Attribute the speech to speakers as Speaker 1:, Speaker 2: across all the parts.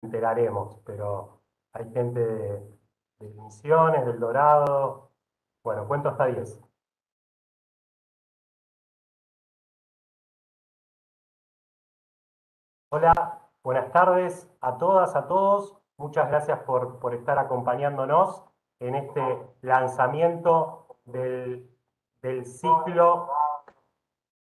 Speaker 1: enteraremos, pero hay gente de Misiones, del Dorado. Bueno, cuento hasta 10. Hola, buenas tardes a todas, a todos. Muchas gracias por estar acompañándonos en este lanzamiento del ciclo.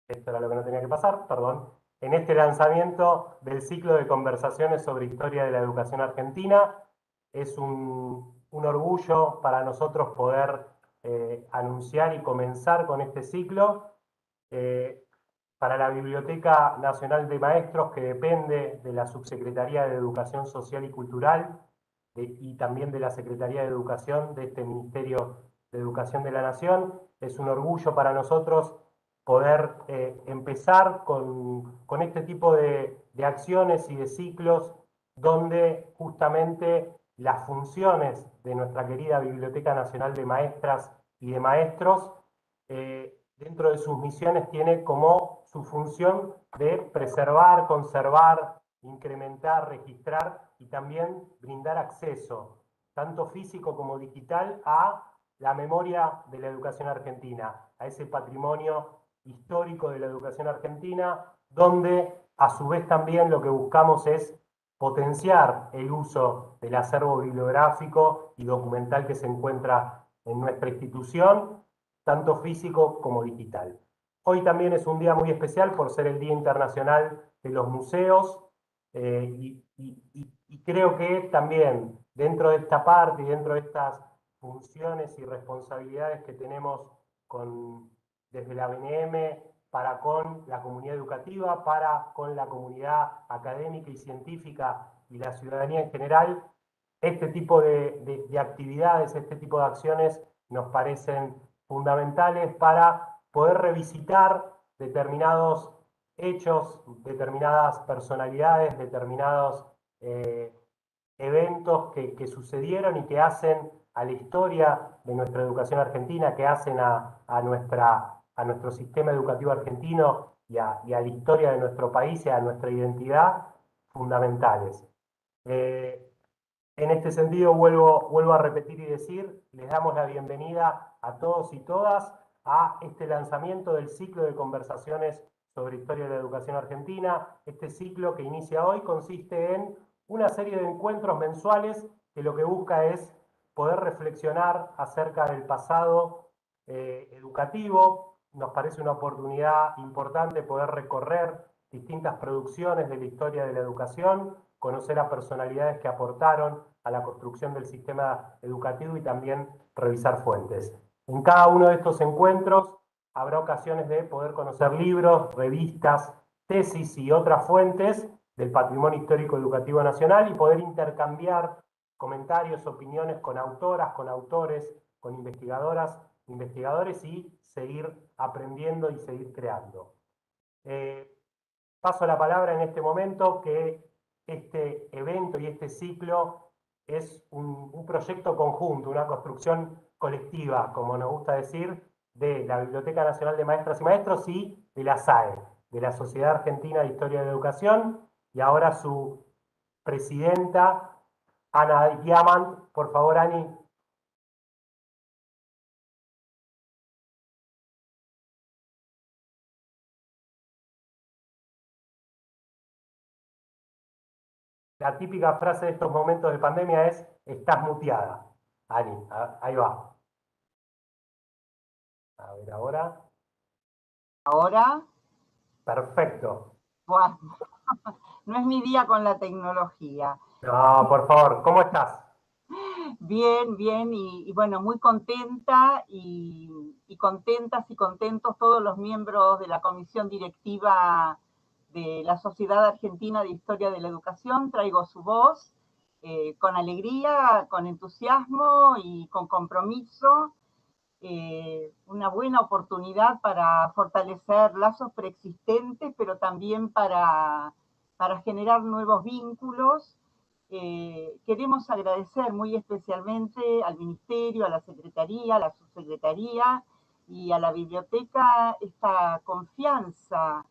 Speaker 1: Esto era lo que no tenía que pasar, perdón. En este lanzamiento del ciclo de conversaciones sobre historia de la educación argentina. Es un orgullo para nosotros poder anunciar y comenzar con este ciclo. Eh, para la Biblioteca Nacional de Maestros, que depende de la Subsecretaría de Educación Social y Cultural y también de la Secretaría de Educación de este Ministerio de Educación de la Nación. Es un orgullo para nosotros poder empezar con este tipo de acciones y de ciclos donde justamente las funciones de nuestra querida Biblioteca Nacional de Maestras y de Maestros dentro de sus misiones tiene como su función de preservar, conservar, incrementar, registrar y también brindar acceso, tanto físico como digital, a la memoria de la educación argentina, a ese patrimonio histórico de la educación argentina, donde a su vez también lo que buscamos es potenciar el uso del acervo bibliográfico y documental que se encuentra en nuestra institución, tanto físico como digital. Hoy también es un día muy especial por ser el Día Internacional de los Museos y creo que también dentro de esta parte y dentro de estas funciones y responsabilidades que tenemos desde la BNM para con la comunidad educativa, para con la comunidad académica y científica y la ciudadanía en general, este tipo de actividades, este tipo de acciones nos parecen fundamentales para poder revisitar determinados hechos, determinadas personalidades, determinados eventos que sucedieron y que hacen a la historia de nuestra educación argentina, que hacen a nuestro sistema educativo argentino y a la historia de nuestro país y a nuestra identidad fundamentales. En este sentido, vuelvo a repetir y decir, les damos la bienvenida a todos y todas a este lanzamiento del ciclo de conversaciones sobre historia de la educación argentina. Este ciclo que inicia hoy consiste en una serie de encuentros mensuales que lo que busca es poder reflexionar acerca del pasado educativo. Nos parece una oportunidad importante poder recorrer distintas producciones de la historia de la educación, conocer a personalidades que aportaron a la construcción del sistema educativo y también revisar fuentes. En cada uno de estos encuentros habrá ocasiones de poder conocer libros, revistas, tesis y otras fuentes del patrimonio histórico educativo nacional y poder intercambiar comentarios, opiniones con autoras, con autores, con investigadoras, investigadores y seguir aprendiendo y seguir creando. Paso la palabra en este momento que este evento y este ciclo es un proyecto conjunto, una construcción colectiva, como nos gusta decir, de la Biblioteca Nacional de Maestras y Maestros y de la SAE, de la Sociedad Argentina de Historia de la Educación, y ahora su presidenta, Ana Diamant. Por favor, Ani. La típica frase de estos momentos de pandemia es: estás muteada. Ani, ahí va. A ver ahora.
Speaker 2: Ahora,
Speaker 1: Perfecto.
Speaker 2: bueno, no es mi día con la tecnología.
Speaker 1: No, por favor, ¿cómo estás?
Speaker 2: Bien, bien, bueno, muy contenta y contentas y contentos todos los miembros de la comisión directiva de la Sociedad Argentina de Historia de la Educación. Traigo su voz con alegría, con entusiasmo y con compromiso. Una buena oportunidad para fortalecer lazos preexistentes, pero también para generar nuevos vínculos. Queremos agradecer muy especialmente al Ministerio, a la Secretaría, a la Subsecretaría y a la Biblioteca esta confianza,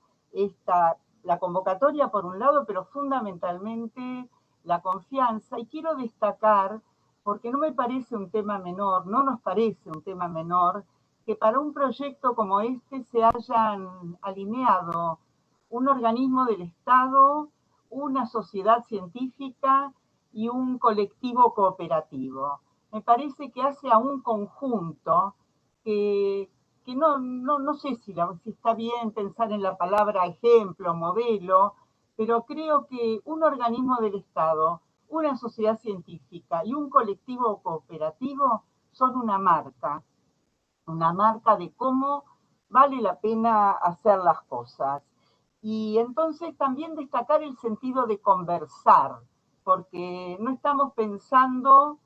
Speaker 2: la convocatoria por un lado, pero fundamentalmente la confianza, y quiero destacar, porque no me parece un tema menor, no nos parece un tema menor, que para un proyecto como este se hayan alineado un organismo del Estado, una sociedad científica y un colectivo cooperativo. Me parece que hace a un conjunto que, que no sé si está bien pensar en la palabra ejemplo, modelo, pero creo que un organismo del Estado, una sociedad científica y un colectivo cooperativo son una marca de cómo vale la pena hacer las cosas. Y entonces también destacar el sentido de conversar, porque no estamos pensando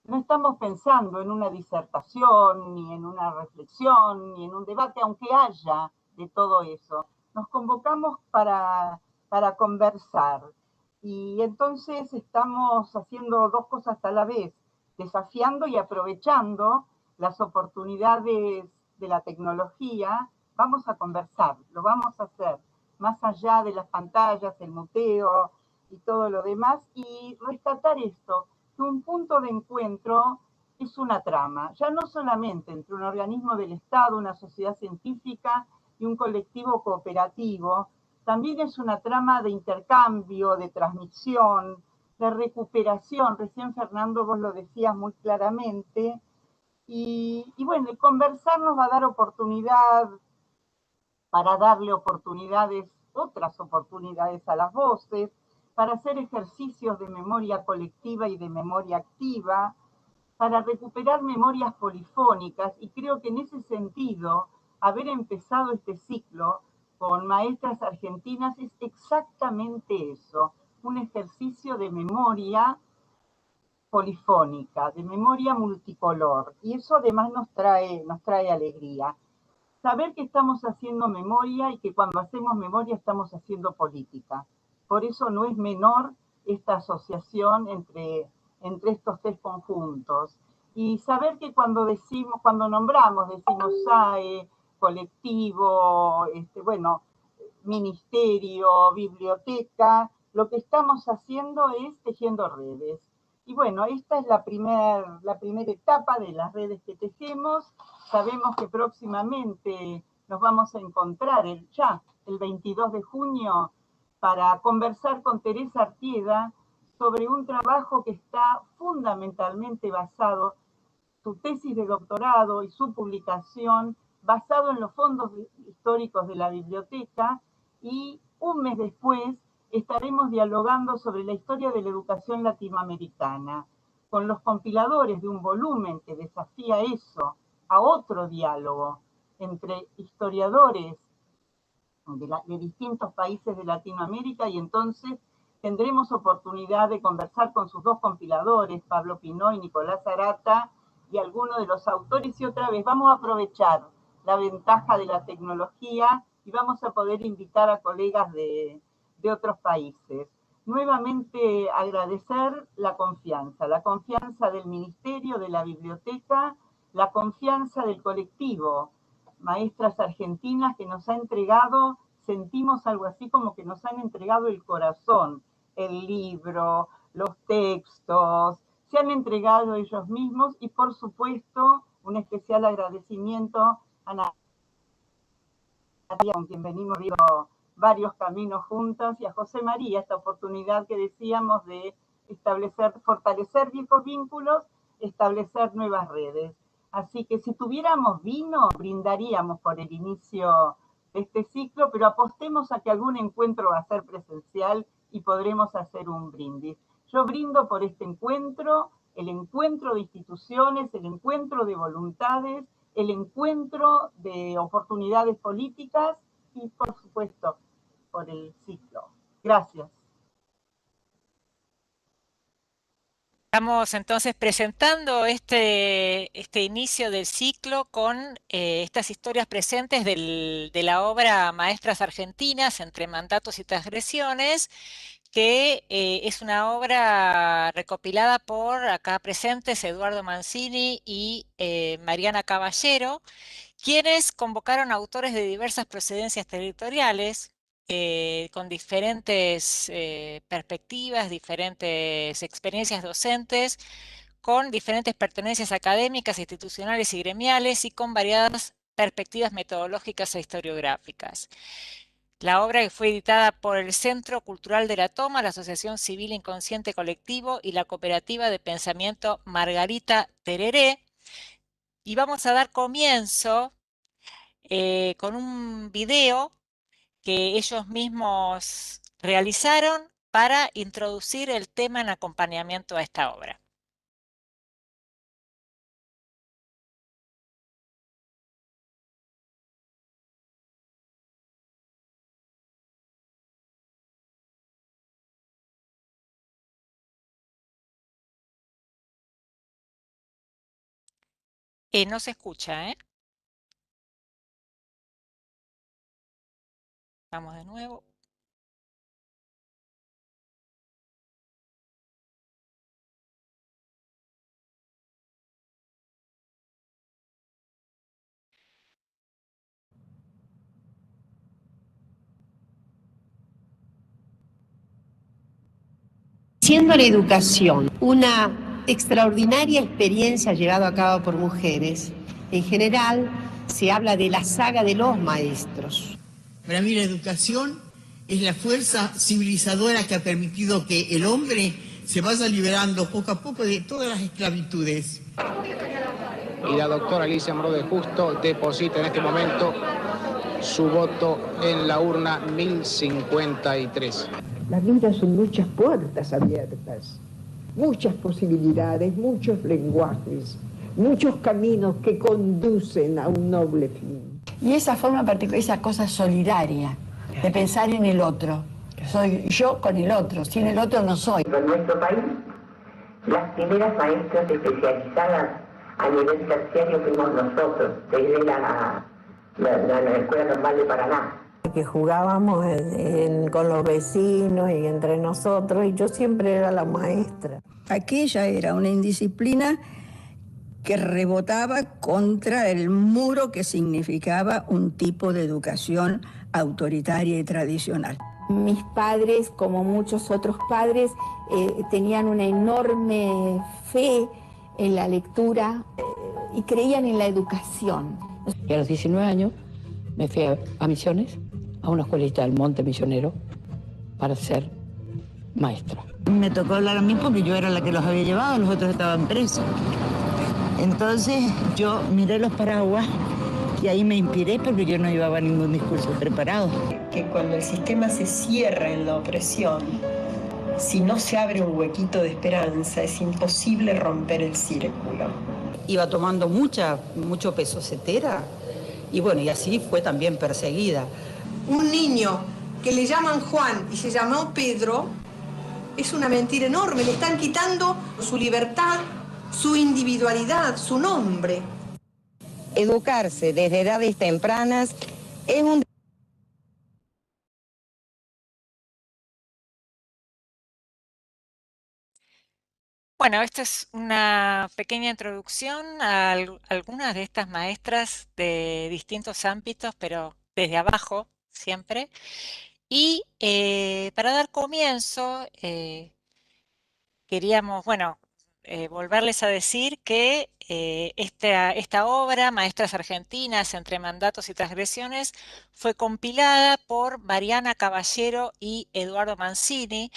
Speaker 2: en una disertación, ni en una reflexión, ni en un debate, aunque haya de todo eso. Nos convocamos para conversar. Y entonces estamos haciendo dos cosas a la vez, desafiando y aprovechando las oportunidades de la tecnología. Vamos a conversar, lo vamos a hacer, más allá de las pantallas, el muteo y todo lo demás, y rescatar esto, que un punto de encuentro es una trama, ya no solamente entre un organismo del Estado, una sociedad científica y un colectivo cooperativo, también es una trama de intercambio, de transmisión, de recuperación. Recién Fernando vos lo decías muy claramente. Y bueno, el conversar nos va a dar oportunidad para darle oportunidades, otras oportunidades a las voces, para hacer ejercicios de memoria colectiva y de memoria activa, para recuperar memorias polifónicas, y creo que en ese sentido, haber empezado este ciclo con maestras argentinas es exactamente eso, un ejercicio de memoria polifónica, de memoria multicolor, y eso además nos trae alegría. Saber que estamos haciendo memoria y que cuando hacemos memoria estamos haciendo política. Por eso no es menor esta asociación entre estos tres conjuntos. Y saber que cuando nombramos, decimos SAE, colectivo, bueno, ministerio, biblioteca, lo que estamos haciendo es tejiendo redes. Y bueno, esta es la primera etapa de las redes que tejemos. Sabemos que próximamente nos vamos a encontrar ya el 22 de junio para conversar con Teresa Artieda sobre un trabajo que está fundamentalmente basado, su tesis de doctorado y su publicación, basado en los fondos históricos de la biblioteca, y un mes después estaremos dialogando sobre la historia de la educación latinoamericana, con los compiladores de un volumen que desafía eso, a otro diálogo entre historiadores de distintos países de Latinoamérica, y entonces tendremos oportunidad de conversar con sus dos compiladores, Pablo Pinó y Nicolás Arata, y algunos de los autores, y otra vez vamos a aprovechar la ventaja de la tecnología y vamos a poder invitar a colegas de otros países. Nuevamente agradecer la confianza del Ministerio, de la Biblioteca, la confianza del colectivo Maestras Argentinas, que nos ha entregado, sentimos algo así como que nos han entregado el corazón, el libro, los textos, se han entregado ellos mismos, y por supuesto un especial agradecimiento a Nadia, con quien venimos viendo varios caminos juntos, y a José María, esta oportunidad que decíamos de fortalecer viejos vínculos, establecer nuevas redes. Así que si tuviéramos vino, brindaríamos por el inicio de este ciclo, pero apostemos a que algún encuentro va a ser presencial y podremos hacer un brindis. Yo brindo por este encuentro, el encuentro de instituciones, el encuentro de voluntades, el encuentro de oportunidades políticas y, por supuesto, por el ciclo. Gracias.
Speaker 3: Estamos entonces presentando este inicio del ciclo con estas historias presentes de la obra Maestras Argentinas entre mandatos y transgresiones, que es una obra recopilada por acá presentes Eduardo Mancini y Mariana Caballero, quienes convocaron autores de diversas procedencias territoriales, con diferentes perspectivas, diferentes experiencias docentes, con diferentes pertenencias académicas, institucionales y gremiales y con variadas perspectivas metodológicas e historiográficas. La obra que fue editada por el Centro Cultural de la Toma, la Asociación Civil Inconsciente Colectivo y la Cooperativa de Pensamiento Margarita Tereré. Y vamos a dar comienzo con un video que ellos mismos realizaron para introducir el tema en acompañamiento a esta obra. No se escucha, ¿eh? Vamos de nuevo.
Speaker 4: Siendo la educación una extraordinaria experiencia llevada a cabo por mujeres, en general se habla de la saga de los maestros.
Speaker 5: Para mí la educación es la fuerza civilizadora que ha permitido que el hombre se vaya liberando poco a poco de todas las esclavitudes.
Speaker 6: Y la doctora Alicia Moró de Justo deposita en este momento su voto en la urna 1053.
Speaker 7: La vida son muchas puertas abiertas, muchas posibilidades, muchos lenguajes, muchos caminos que conducen a un noble fin.
Speaker 8: Y esa forma particular, esa cosa solidaria, de pensar en el otro. Soy yo con el otro, sin el otro no soy.
Speaker 9: En nuestro país, las primeras maestras especializadas a nivel terciario fuimos nosotros, desde la Escuela Normal de Paraná.
Speaker 10: Que jugábamos con los vecinos y entre nosotros, y yo siempre era la maestra.
Speaker 11: Aquella era una indisciplina que rebotaba contra el muro que significaba un tipo de educación autoritaria y tradicional.
Speaker 12: Mis padres, como muchos otros padres, tenían una enorme fe en la lectura y creían en la educación.
Speaker 13: Y a los 19 años me fui a Misiones, a una escuelita del Monte Misionero, para ser maestra.
Speaker 14: Me tocó hablar a mí porque yo era la que los había llevado, los otros estaban presos. Entonces yo miré los paraguas y ahí me inspiré porque yo no llevaba ningún discurso preparado.
Speaker 15: Que cuando el sistema se cierra en la opresión, si no se abre un huequito de esperanza, es imposible romper el círculo.
Speaker 16: Iba tomando mucho peso cetera y bueno, y así fue también perseguida.
Speaker 17: Un niño que le llaman Juan y se llamó Pedro es una mentira enorme, le están quitando su libertad, su individualidad, su nombre.
Speaker 18: Educarse desde edades tempranas es un...
Speaker 3: Bueno, esta es una pequeña introducción a algunas de estas maestras de distintos ámbitos, pero desde abajo siempre. Y para dar comienzo, queríamos, bueno, volverles a decir que esta obra, Maestras Argentinas entre mandatos y transgresiones, fue compilada por Mariana Caballero y Eduardo Mancini.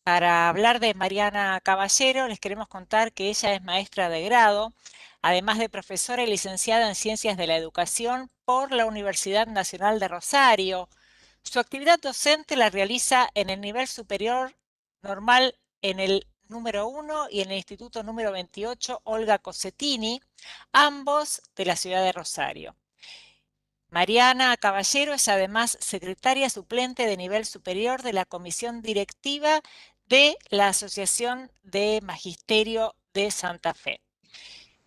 Speaker 3: Para hablar de Mariana Caballero, les queremos contar que ella es maestra de grado, además de profesora y licenciada en Ciencias de la Educación por la Universidad Nacional de Rosario. Su actividad docente la realiza en el nivel superior normal en el número 1 y en el Instituto número 28 Olga Cossetini, ambos de la ciudad de Rosario. Mariana Caballero es además secretaria suplente de nivel superior de la Comisión Directiva de la Asociación de Magisterio de Santa Fe.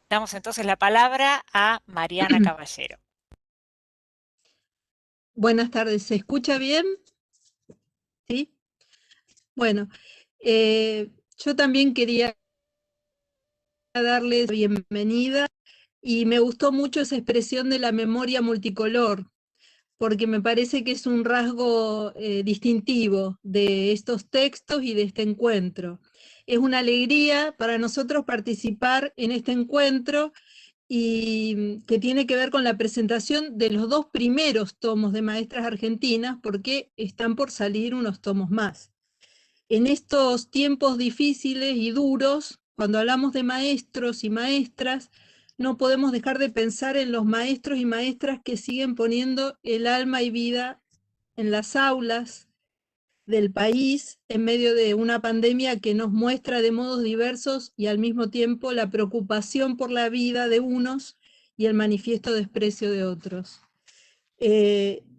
Speaker 3: Damos entonces la palabra a Mariana Caballero.
Speaker 19: Buenas tardes, ¿se escucha bien? ¿Sí? Bueno, yo también quería darles la bienvenida y me gustó mucho esa expresión de la memoria multicolor, porque me parece que es un rasgo distintivo de estos textos y de este encuentro. Es una alegría para nosotros participar en este encuentro y que tiene que ver con la presentación de los 2 primeros tomos de Maestras Argentinas, porque están por salir unos tomos más. En estos tiempos difíciles y duros, cuando hablamos de maestros y maestras, no podemos dejar de pensar en los maestros y maestras que siguen poniendo el alma y vida en las aulas del país en medio de una pandemia que nos muestra de modos diversos y al mismo tiempo la preocupación por la vida de unos y el manifiesto desprecio de otros.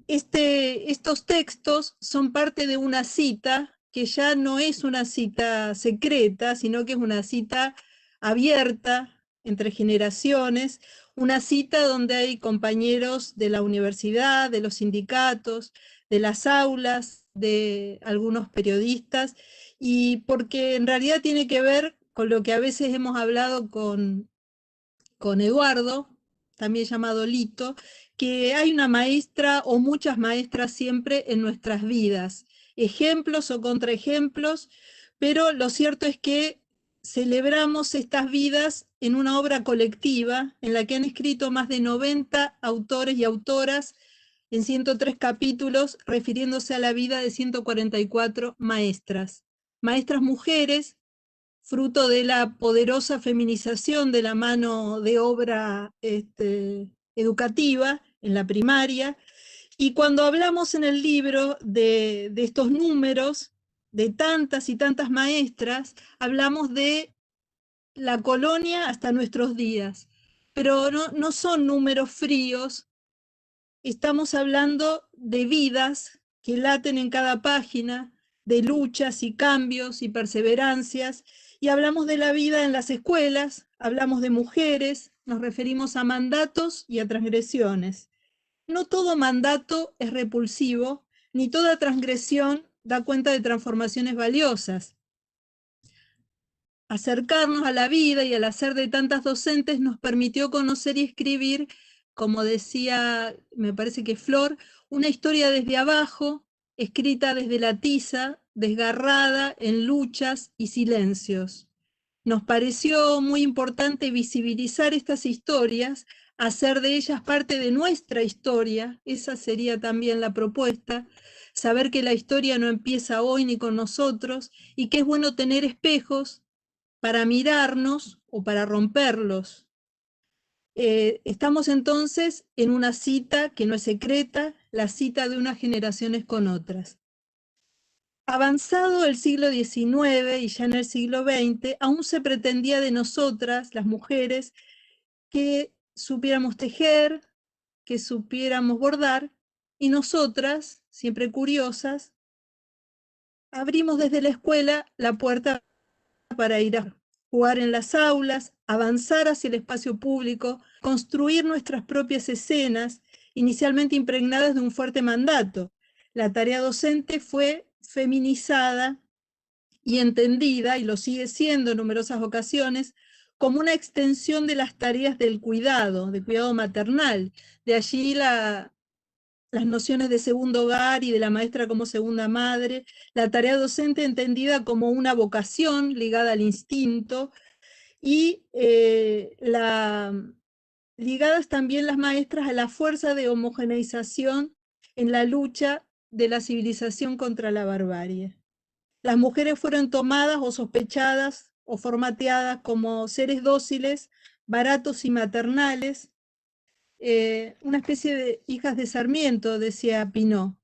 Speaker 19: Estos textos son parte de una cita que ya no es una cita secreta, sino que es una cita abierta entre generaciones, una cita donde hay compañeros de la universidad, de los sindicatos, de las aulas, de algunos periodistas, y porque en realidad tiene que ver con lo que a veces hemos hablado con Eduardo, también llamado Lito, que hay una maestra o muchas maestras siempre en nuestras vidas, ejemplos o contraejemplos, pero lo cierto es que celebramos estas vidas en una obra colectiva en la que han escrito más de 90 autores y autoras en 103 capítulos, refiriéndose a la vida de 144 maestras. Maestras mujeres, fruto de la poderosa feminización de la mano de obra educativa en la primaria. Y cuando hablamos en el libro de estos números, de tantas y tantas maestras, hablamos de la colonia hasta nuestros días. Pero no son números fríos, estamos hablando de vidas que laten en cada página, de luchas y cambios y perseverancias, y hablamos de la vida en las escuelas, hablamos de mujeres, nos referimos a mandatos y a transgresiones. No todo mandato es repulsivo, ni toda transgresión da cuenta de transformaciones valiosas. Acercarnos a la vida y al hacer de tantas docentes nos permitió conocer y escribir, como decía, me parece que Flor, una historia desde abajo, escrita desde la tiza, desgarrada en luchas y silencios. Nos pareció muy importante visibilizar estas historias, hacer de ellas parte de nuestra historia, esa sería también la propuesta, saber que la historia no empieza hoy ni con nosotros y que es bueno tener espejos para mirarnos o para romperlos. Estamos entonces en una cita que no es secreta, la cita de unas generaciones con otras. Avanzado el siglo XIX y ya en el siglo XX, aún se pretendía de nosotras, las mujeres, que supiéramos tejer, que supiéramos bordar, y nosotras, siempre curiosas, abrimos desde la escuela la puerta para ir a jugar en las aulas, avanzar hacia el espacio público, construir nuestras propias escenas, inicialmente impregnadas de un fuerte mandato. La tarea docente fue feminizada y entendida, y lo sigue siendo en numerosas ocasiones, como una extensión de las tareas del cuidado maternal. De allí las nociones de segundo hogar y de la maestra como segunda madre, la tarea docente entendida como una vocación ligada al instinto, y ligadas también las maestras a la fuerza de homogeneización en la lucha de la civilización contra la barbarie. Las mujeres fueron tomadas o sospechadas o formateadas como seres dóciles, baratos y maternales, una especie de hijas de Sarmiento, decía Pinot.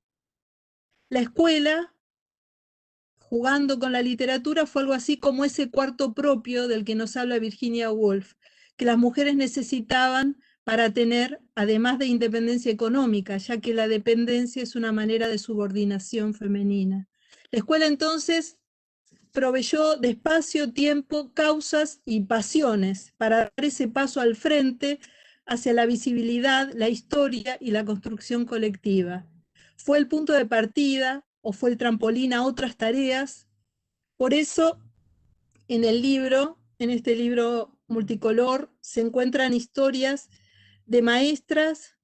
Speaker 19: La escuela, jugando con la literatura, fue algo así como ese cuarto propio del que nos habla Virginia Woolf, que las mujeres necesitaban para tener, además de independencia económica, ya que la dependencia es una manera de subordinación femenina. La escuela entonces proveyó de espacio, tiempo, causas y pasiones para dar ese paso al frente hacia la visibilidad, la historia y la construcción colectiva. Fue el punto de partida o fue el trampolín a otras tareas. Por eso, en el libro, en este libro multicolor, se encuentran historias de maestras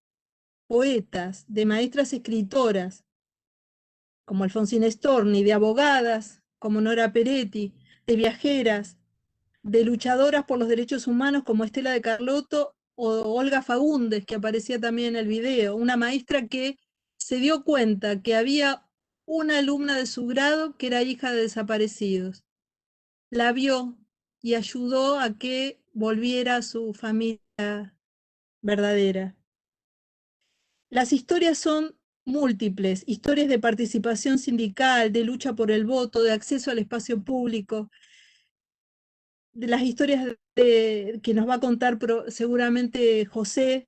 Speaker 19: poetas, de maestras escritoras, como Alfonsina Storni, de abogadas, como Nora Peretti, de viajeras, de luchadoras por los derechos humanos, como Estela de Carlotto o Olga Fagundes, que aparecía también en el video, una maestra que se dio cuenta que había una alumna de su grado que era hija de desaparecidos. La vio y ayudó a que volviera a su familia verdadera. Las historias son múltiples, historias de participación sindical, de lucha por el voto, de acceso al espacio público, de las historias que nos va a contar seguramente José,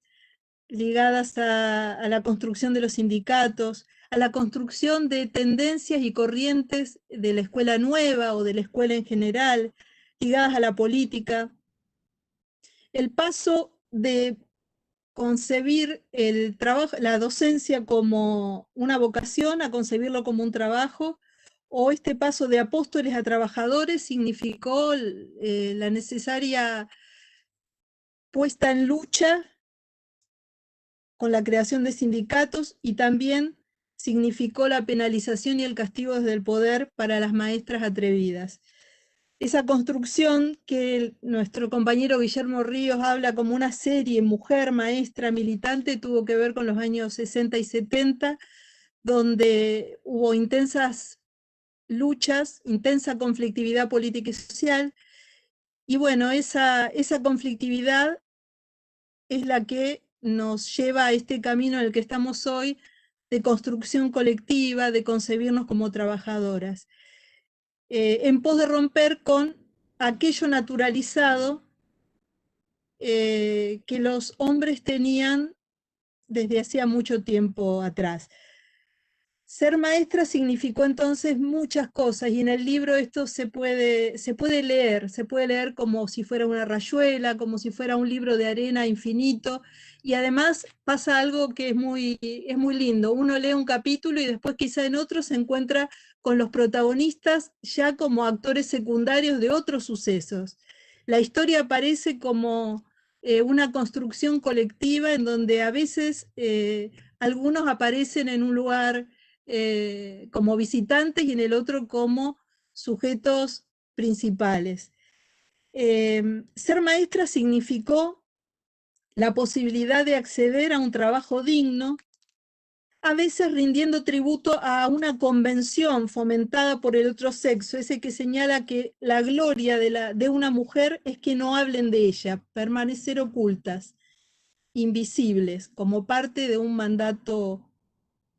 Speaker 19: ligadas a la construcción de los sindicatos, a la construcción de tendencias y corrientes de la escuela nueva o de la escuela en general, ligadas a la política. El paso de concebir el trabajo, la docencia como una vocación, a concebirlo como un trabajo, o este paso de apóstoles a trabajadores significó la necesaria puesta en lucha con la creación de sindicatos y también significó la penalización y el castigo desde el poder para las maestras atrevidas. Esa construcción que nuestro compañero Guillermo Ríos habla como una serie mujer, maestra, militante, tuvo que ver con los años 60 y 70, donde hubo intensas luchas, intensa conflictividad política y social, y bueno, esa conflictividad es la que nos lleva a este camino en el que estamos hoy, de construcción colectiva, de concebirnos como trabajadoras, en pos de romper con aquello naturalizado que los hombres tenían desde hacía mucho tiempo atrás. Ser maestra significó entonces muchas cosas, y en el libro esto se puede leer como si fuera una rayuela, como si fuera un libro de arena infinito, y además pasa algo que es muy lindo. Uno lee un capítulo y después quizá en otro se encuentra con los protagonistas ya como actores secundarios de otros sucesos. La historia aparece como una construcción colectiva en donde a veces algunos aparecen en un lugar como visitantes y en el otro como sujetos principales. Ser maestra significó la posibilidad de acceder a un trabajo digno, a veces rindiendo tributo a una convención fomentada por el otro sexo, ese que señala que la gloria de una mujer es que no hablen de ella, permanecer ocultas, invisibles, como parte de un mandato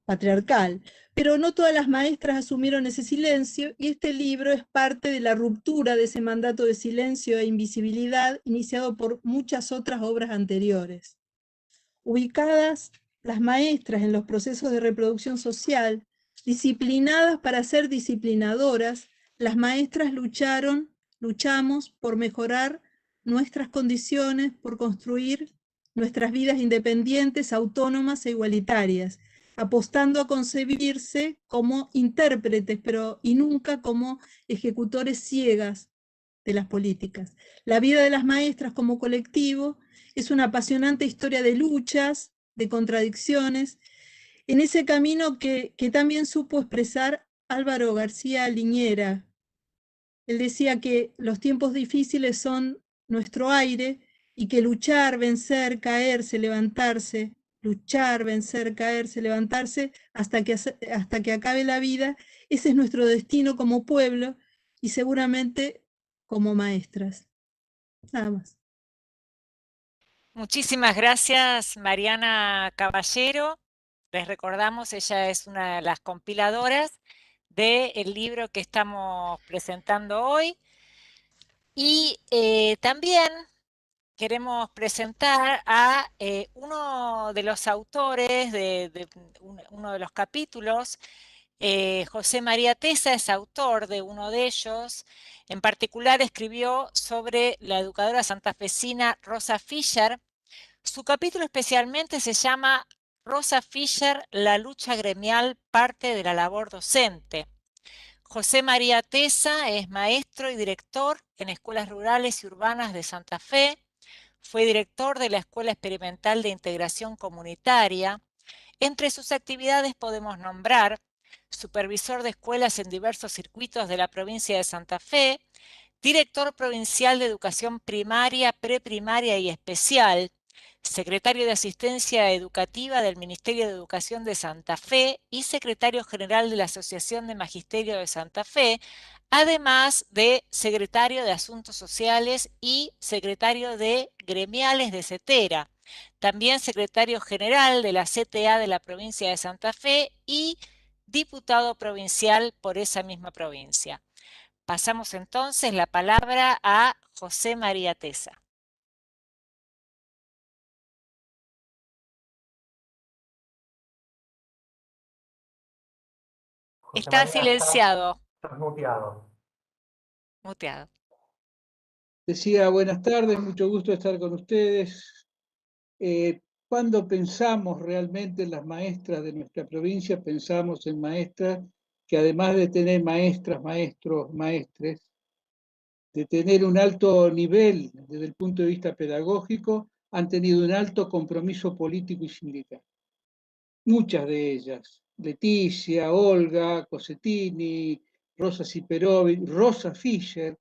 Speaker 19: patriarcal. Pero no todas las maestras asumieron ese silencio, y este libro es parte de la ruptura de ese mandato de silencio e invisibilidad iniciado por muchas otras obras anteriores. Ubicadas las maestras en los procesos de reproducción social, disciplinadas para ser disciplinadoras, las maestras luchamos por mejorar nuestras condiciones, por construir nuestras vidas independientes, autónomas e igualitarias, apostando a concebirse como intérpretes, y nunca como ejecutores ciegas de las políticas. La vida de las maestras como colectivo es una apasionante historia de luchas, de contradicciones, en ese camino que también supo expresar Álvaro García Liñera. Él decía que los tiempos difíciles son nuestro aire y que luchar, vencer, caerse, levantarse, luchar, vencer, caerse, levantarse hasta que acabe la vida, ese es nuestro destino como pueblo y seguramente como maestras. Nada más.
Speaker 3: Muchísimas gracias, Mariana Caballero. Les recordamos, ella es una de las compiladoras del libro que estamos presentando hoy. Y también queremos presentar a uno de los autores de uno de los capítulos. José María Tesa es autor de uno de ellos. En particular escribió sobre la educadora santafesina Rosa Fischer. Su capítulo especialmente se llama Rosa Fischer, la lucha gremial, parte de la labor docente. José María Tesa es maestro y director en escuelas rurales y urbanas de Santa Fe. Fue director de la Escuela Experimental de Integración Comunitaria. Entre sus actividades podemos nombrar supervisor de escuelas en diversos circuitos de la provincia de Santa Fe, director provincial de educación primaria, preprimaria y especial, secretario de Asistencia Educativa del Ministerio de Educación de Santa Fe y secretario general de la Asociación de Magisterio de Santa Fe, además de secretario de Asuntos Sociales y secretario de Gremiales de CETERA, también secretario general de la CTA de la provincia de Santa Fe y diputado provincial por esa misma provincia. Pasamos entonces la palabra a José María Tesa. Está silenciado.
Speaker 1: Estás muteado.
Speaker 3: Muteado.
Speaker 20: Decía, buenas tardes, mucho gusto estar con ustedes. Cuando pensamos realmente en las maestras de nuestra provincia, pensamos en maestras que además de tener maestras, maestros, maestres, de tener un alto nivel desde el punto de vista pedagógico, han tenido un alto compromiso político y sindical. Muchas de ellas, Leticia, Olga, Cosettini, Rosa Siperovic, Rosa Fischer,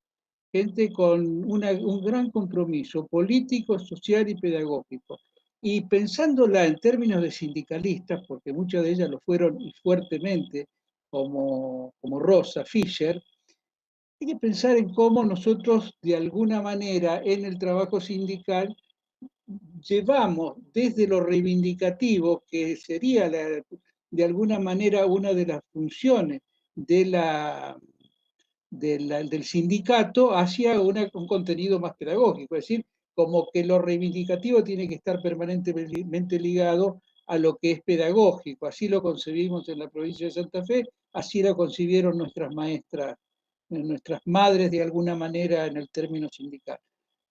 Speaker 20: gente con un gran compromiso político, social y pedagógico. Y pensándola en términos de sindicalistas, porque muchas de ellas lo fueron y fuertemente, como Rosa Fischer, hay que pensar en cómo nosotros, de alguna manera, en el trabajo sindical, llevamos desde lo reivindicativo, que sería de alguna manera una de las funciones del sindicato, hacia un contenido más pedagógico, es decir, como que lo reivindicativo tiene que estar permanentemente ligado a lo que es pedagógico. Así lo concebimos en la provincia de Santa Fe, así lo concibieron nuestras maestras, nuestras madres de alguna manera en el término sindical.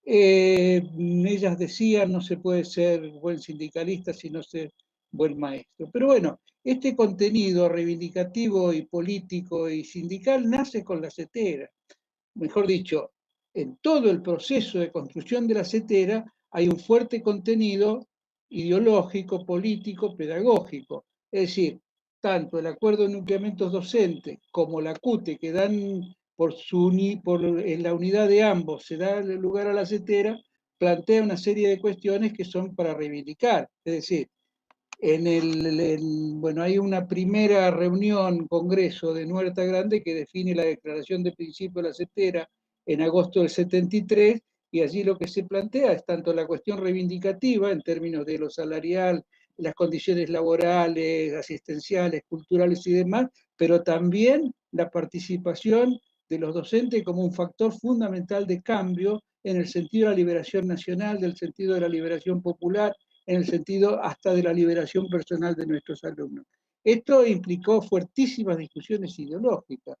Speaker 20: Ellas decían, no se puede ser buen sindicalista si no ser buen maestro. Pero bueno, este contenido reivindicativo y político y sindical nace con la CETERA. Mejor dicho, en todo el proceso de construcción de la CETERA hay un fuerte contenido ideológico, político, pedagógico. Es decir, tanto el acuerdo de nucleamientos docentes como la CUTE, que dan en la unidad de ambos se da lugar a la CETERA, plantea una serie de cuestiones que son para reivindicar. Es decir, bueno, hay una primera reunión, congreso de Huerta Grande, que define la declaración de principio de la CETERA en agosto del 73, y allí lo que se plantea es tanto la cuestión reivindicativa, en términos de lo salarial, las condiciones laborales, asistenciales, culturales y demás, pero también la participación de los docentes como un factor fundamental de cambio en el sentido de la liberación nacional, del sentido de la liberación popular, en el sentido hasta de la liberación personal de nuestros alumnos. Esto implicó fuertísimas discusiones ideológicas.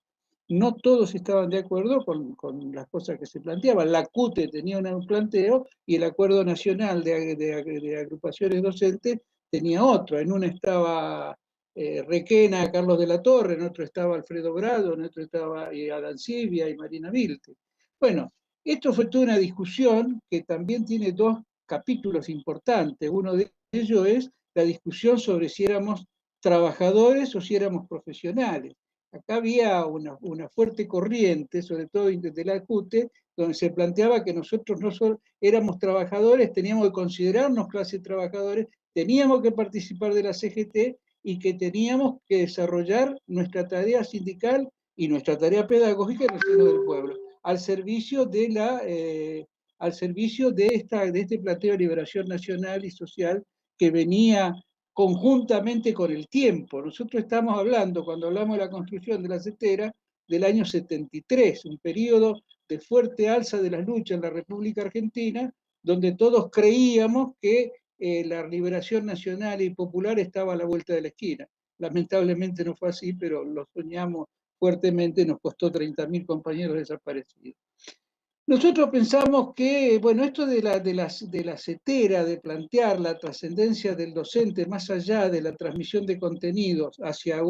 Speaker 20: No todos estaban de acuerdo con las cosas que se planteaban. La CUTE tenía un planteo y el Acuerdo Nacional de Agrupaciones Docentes tenía otro. En una estaba Requena, Carlos de la Torre, en otro estaba Alfredo Brado, en otro estaba Adán Silvia y Marina Vilte. Bueno, esto fue toda una discusión que también tiene dos capítulos importantes. Uno de ellos es la discusión sobre si éramos trabajadores o si éramos profesionales. Acá había una fuerte corriente, sobre todo de la CUTE, donde se planteaba que nosotros no solo éramos trabajadores, teníamos que considerarnos clase de trabajadores, teníamos que participar de la CGT y que teníamos que desarrollar nuestra tarea sindical y nuestra tarea pedagógica en el seno del pueblo, al servicio de este planteo de liberación nacional y social que venía conjuntamente con el tiempo. Nosotros estamos hablando, cuando hablamos de la construcción de la CETERA, del año 73, un periodo de fuerte alza de las luchas en la República Argentina, donde todos creíamos que la liberación nacional y popular estaba a la vuelta de la esquina. Lamentablemente no fue así, pero lo soñamos fuertemente, nos costó 30.000 compañeros desaparecidos. Nosotros pensamos que, bueno, esto de la CETERA, de plantear la trascendencia del docente más allá de la transmisión de contenidos hacia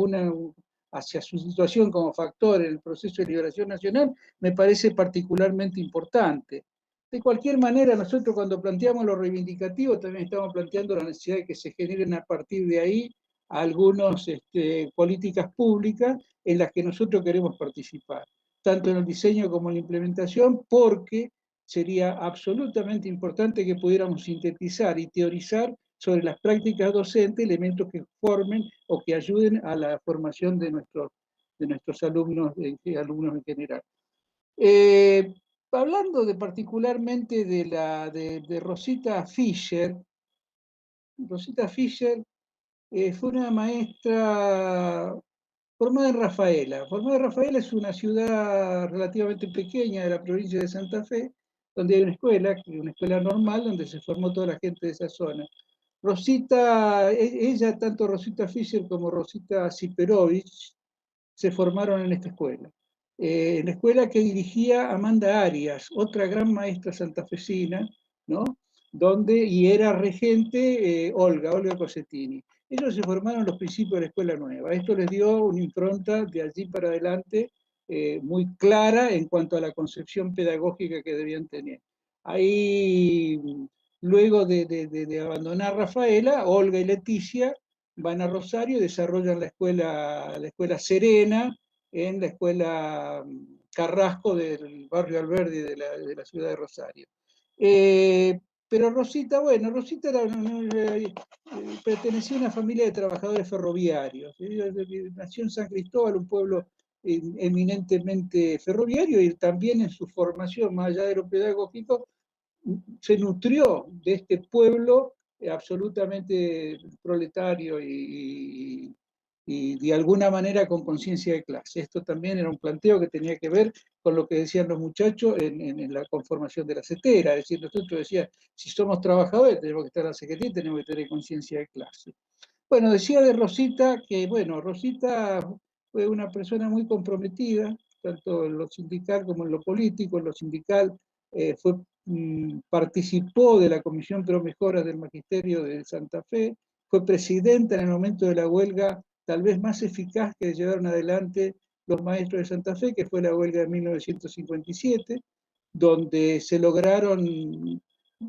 Speaker 20: su situación como factor en el proceso de liberación nacional, me parece particularmente importante. De cualquier manera, nosotros cuando planteamos lo reivindicativo también estamos planteando la necesidad de que se generen a partir de ahí algunas políticas públicas en las que nosotros queremos participar, tanto en el diseño como en la implementación, porque sería absolutamente importante que pudiéramos sintetizar y teorizar sobre las prácticas docentes elementos que formen o que ayuden a la formación de nuestros alumnos en general. Hablando particularmente de Rosita Fischer, fue una maestra formada en Rafaela. Rafaela es una ciudad relativamente pequeña de la provincia de Santa Fe, donde hay una escuela normal, donde se formó toda la gente de esa zona. Rosita, ella, tanto Rosita Fischer como Rosita Siperovich, se formaron en esta escuela. En la escuela que dirigía Amanda Arias, otra gran maestra santafesina, ¿no? Y era regente Olga Cosettini. Ellos se formaron los principios de la escuela nueva. Esto les dio una impronta de allí para adelante muy clara en cuanto a la concepción pedagógica que debían tener. Ahí, luego de abandonar Rafaela, Olga y Leticia van a Rosario y desarrollan la escuela Serena en la escuela Carrasco del barrio Alberdi de la ciudad de Rosario. Pero Rosita pertenecía a una familia de trabajadores ferroviarios. Ella nació en San Cristóbal, un pueblo eminentemente ferroviario, y también en su formación, más allá de lo pedagógico, se nutrió de este pueblo absolutamente proletario y de alguna manera con conciencia de clase. Esto también era un planteo que tenía que ver con lo que decían los muchachos en la conformación de la CETERA. Es decir, nosotros decíamos, si somos trabajadores tenemos que estar en la CGT y tenemos que tener conciencia de clase. Bueno, decía de Rosita que, Rosita fue una persona muy comprometida, tanto en lo sindical como en lo político. En lo sindical participó de la Comisión Pro Mejoras del Magisterio de Santa Fe, fue presidenta en el momento de la huelga tal vez más eficaz que llevaron adelante los maestros de Santa Fe, que fue la huelga de 1957, donde se lograron,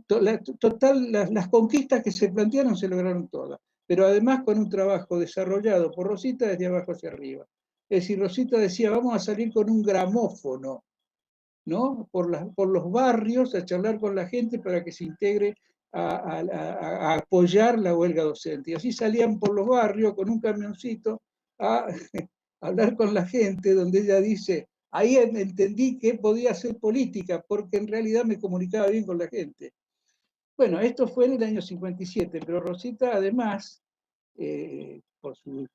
Speaker 20: las conquistas que se plantearon se lograron todas, pero además con un trabajo desarrollado por Rosita desde abajo hacia arriba. Es decir, Rosita decía, vamos a salir con un gramófono, ¿no? Por los barrios, a charlar con la gente para que se integre a apoyar la huelga docente. Y así salían por los barrios con un camioncito a hablar con la gente, donde ella dice, ahí entendí que podía hacer política, porque en realidad me comunicaba bien con la gente. Bueno, esto fue en el año 57, pero Rosita además, por su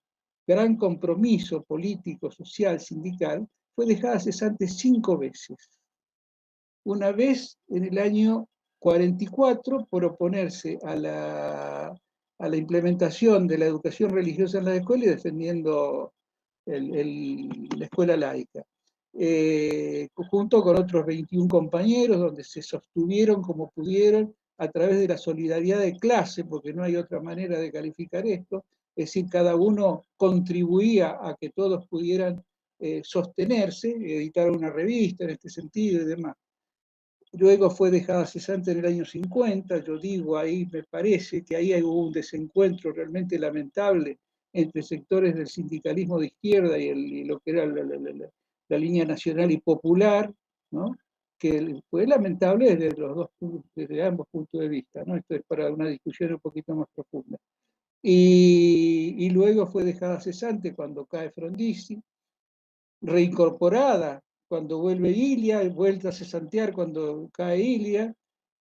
Speaker 20: gran compromiso político, social, sindical, fue dejada cesante 5 veces. Una vez en el año 44 por oponerse a la implementación de la educación religiosa en la escuela y defendiendo la escuela laica. Junto con otros 21 compañeros, donde se sostuvieron como pudieron a través de la solidaridad de clase, porque no hay otra manera de calificar esto, es decir, cada uno contribuía a que todos pudieran sostenerse, editar una revista en este sentido y demás. Luego fue dejada cesante en el año 50, yo digo, ahí me parece que ahí hubo un desencuentro realmente lamentable entre sectores del sindicalismo de izquierda y lo que era la línea nacional y popular, ¿no? Que fue lamentable desde ambos puntos de vista, ¿no? Esto es para una discusión un poquito más profunda. Y luego fue dejada cesante cuando cae Frondizi, reincorporada cuando vuelve Ilia, vuelta a cesantear cuando cae Ilia,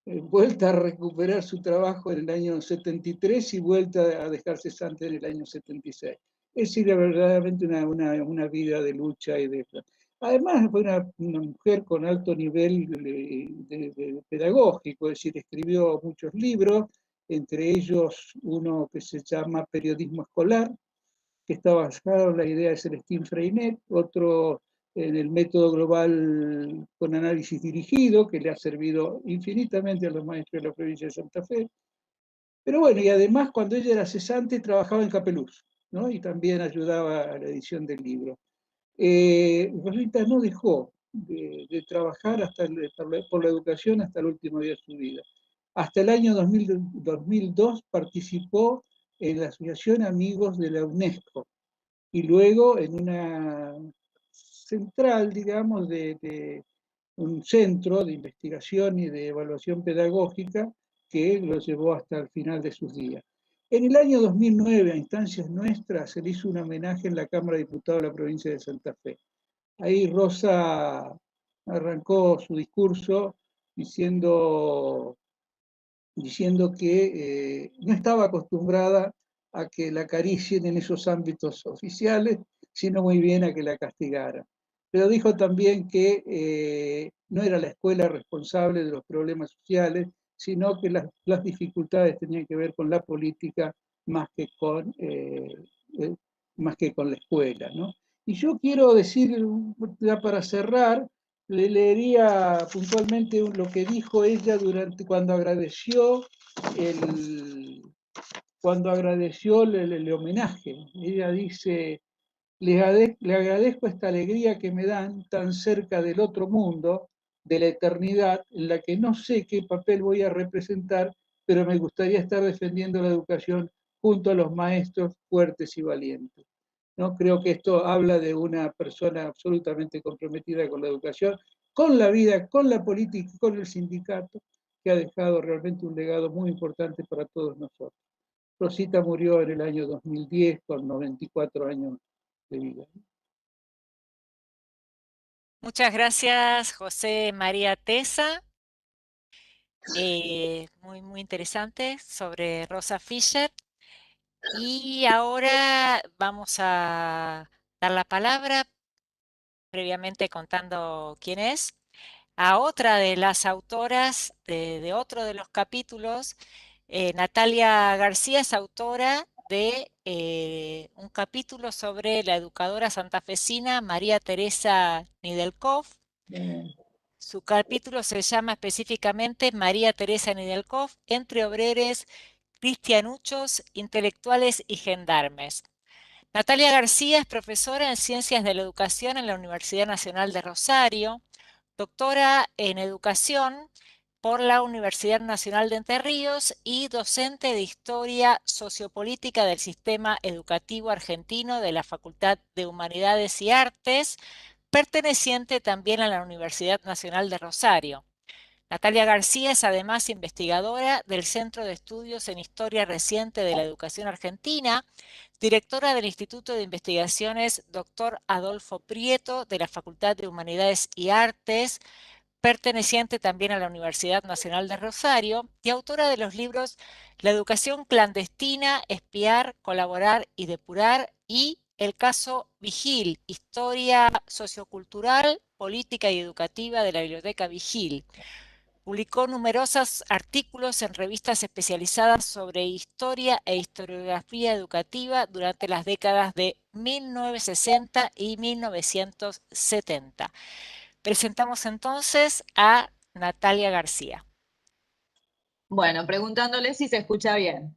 Speaker 20: vuelta a recuperar su trabajo en el año 73 y vuelta a dejar cesante en el año 76. Es decir, verdaderamente una vida de lucha y de... Además fue una mujer con alto nivel pedagógico, es decir, escribió muchos libros, entre ellos uno que se llama Periodismo Escolar, que está basado en la idea de Celestín Freinet, otro en el método global con análisis dirigido, que le ha servido infinitamente a los maestros de la provincia de Santa Fe. Pero bueno, y además cuando ella era cesante trabajaba en Capeluz, ¿no? Y también ayudaba a la edición del libro. Rosita no dejó de trabajar por la educación hasta el último día de su vida. Hasta el año 2002 participó en la Asociación Amigos de la UNESCO, y luego en una central, digamos, de un centro de investigación y de evaluación pedagógica que lo llevó hasta el final de sus días. En el año 2009, a instancias nuestras, se le hizo un homenaje en la Cámara de Diputados de la provincia de Santa Fe. Ahí Rosa arrancó su discurso diciendo que no estaba acostumbrada a que la acaricien en esos ámbitos oficiales, sino muy bien a que la castigaran. Pero dijo también que no era la escuela responsable de los problemas sociales, sino que las dificultades tenían que ver con la política más que con la escuela, ¿no? Y yo quiero decir, ya para cerrar, le leería puntualmente lo que dijo ella cuando agradeció el homenaje. Ella dice: le agradezco esta alegría que me dan tan cerca del otro mundo, de la eternidad, en la que no sé qué papel voy a representar, pero me gustaría estar defendiendo la educación junto a los maestros fuertes y valientes. ¿No? Creo que esto habla de una persona absolutamente comprometida con la educación, con la vida, con la política, con el sindicato, que ha dejado realmente un legado muy importante para todos nosotros. Rosita murió en el año 2010 con 94 años de vida.
Speaker 3: Muchas gracias, José María Tesa. Muy interesante sobre Rosa Fischer. Y ahora vamos a dar la palabra, previamente contando quién es, a otra de las autoras de otro de los capítulos. Natalia García es autora de un capítulo sobre la educadora santafesina María Teresa Nidelkoff. Su capítulo se llama específicamente María Teresa Nidelkoff, entre obreres, cristianuchos, intelectuales y gendarmes. Natalia García es profesora en Ciencias de la Educación en la Universidad Nacional de Rosario, doctora en Educación por la Universidad Nacional de Entre Ríos y docente de Historia Sociopolítica del Sistema Educativo Argentino de la Facultad de Humanidades y Artes, perteneciente también a la Universidad Nacional de Rosario. Natalia García es además investigadora del Centro de Estudios en Historia Reciente de la Educación Argentina, directora del Instituto de Investigaciones Dr. Adolfo Prieto de la Facultad de Humanidades y Artes, perteneciente también a la Universidad Nacional de Rosario, y autora de los libros La educación clandestina, espiar, colaborar y depurar, y El caso Vigil, Historia sociocultural, política y educativa de la Biblioteca Vigil. Publicó numerosos artículos en revistas especializadas sobre historia e historiografía educativa durante las décadas de 1960 y 1970. Presentamos entonces a Natalia García.
Speaker 21: Bueno, preguntándole si se escucha bien.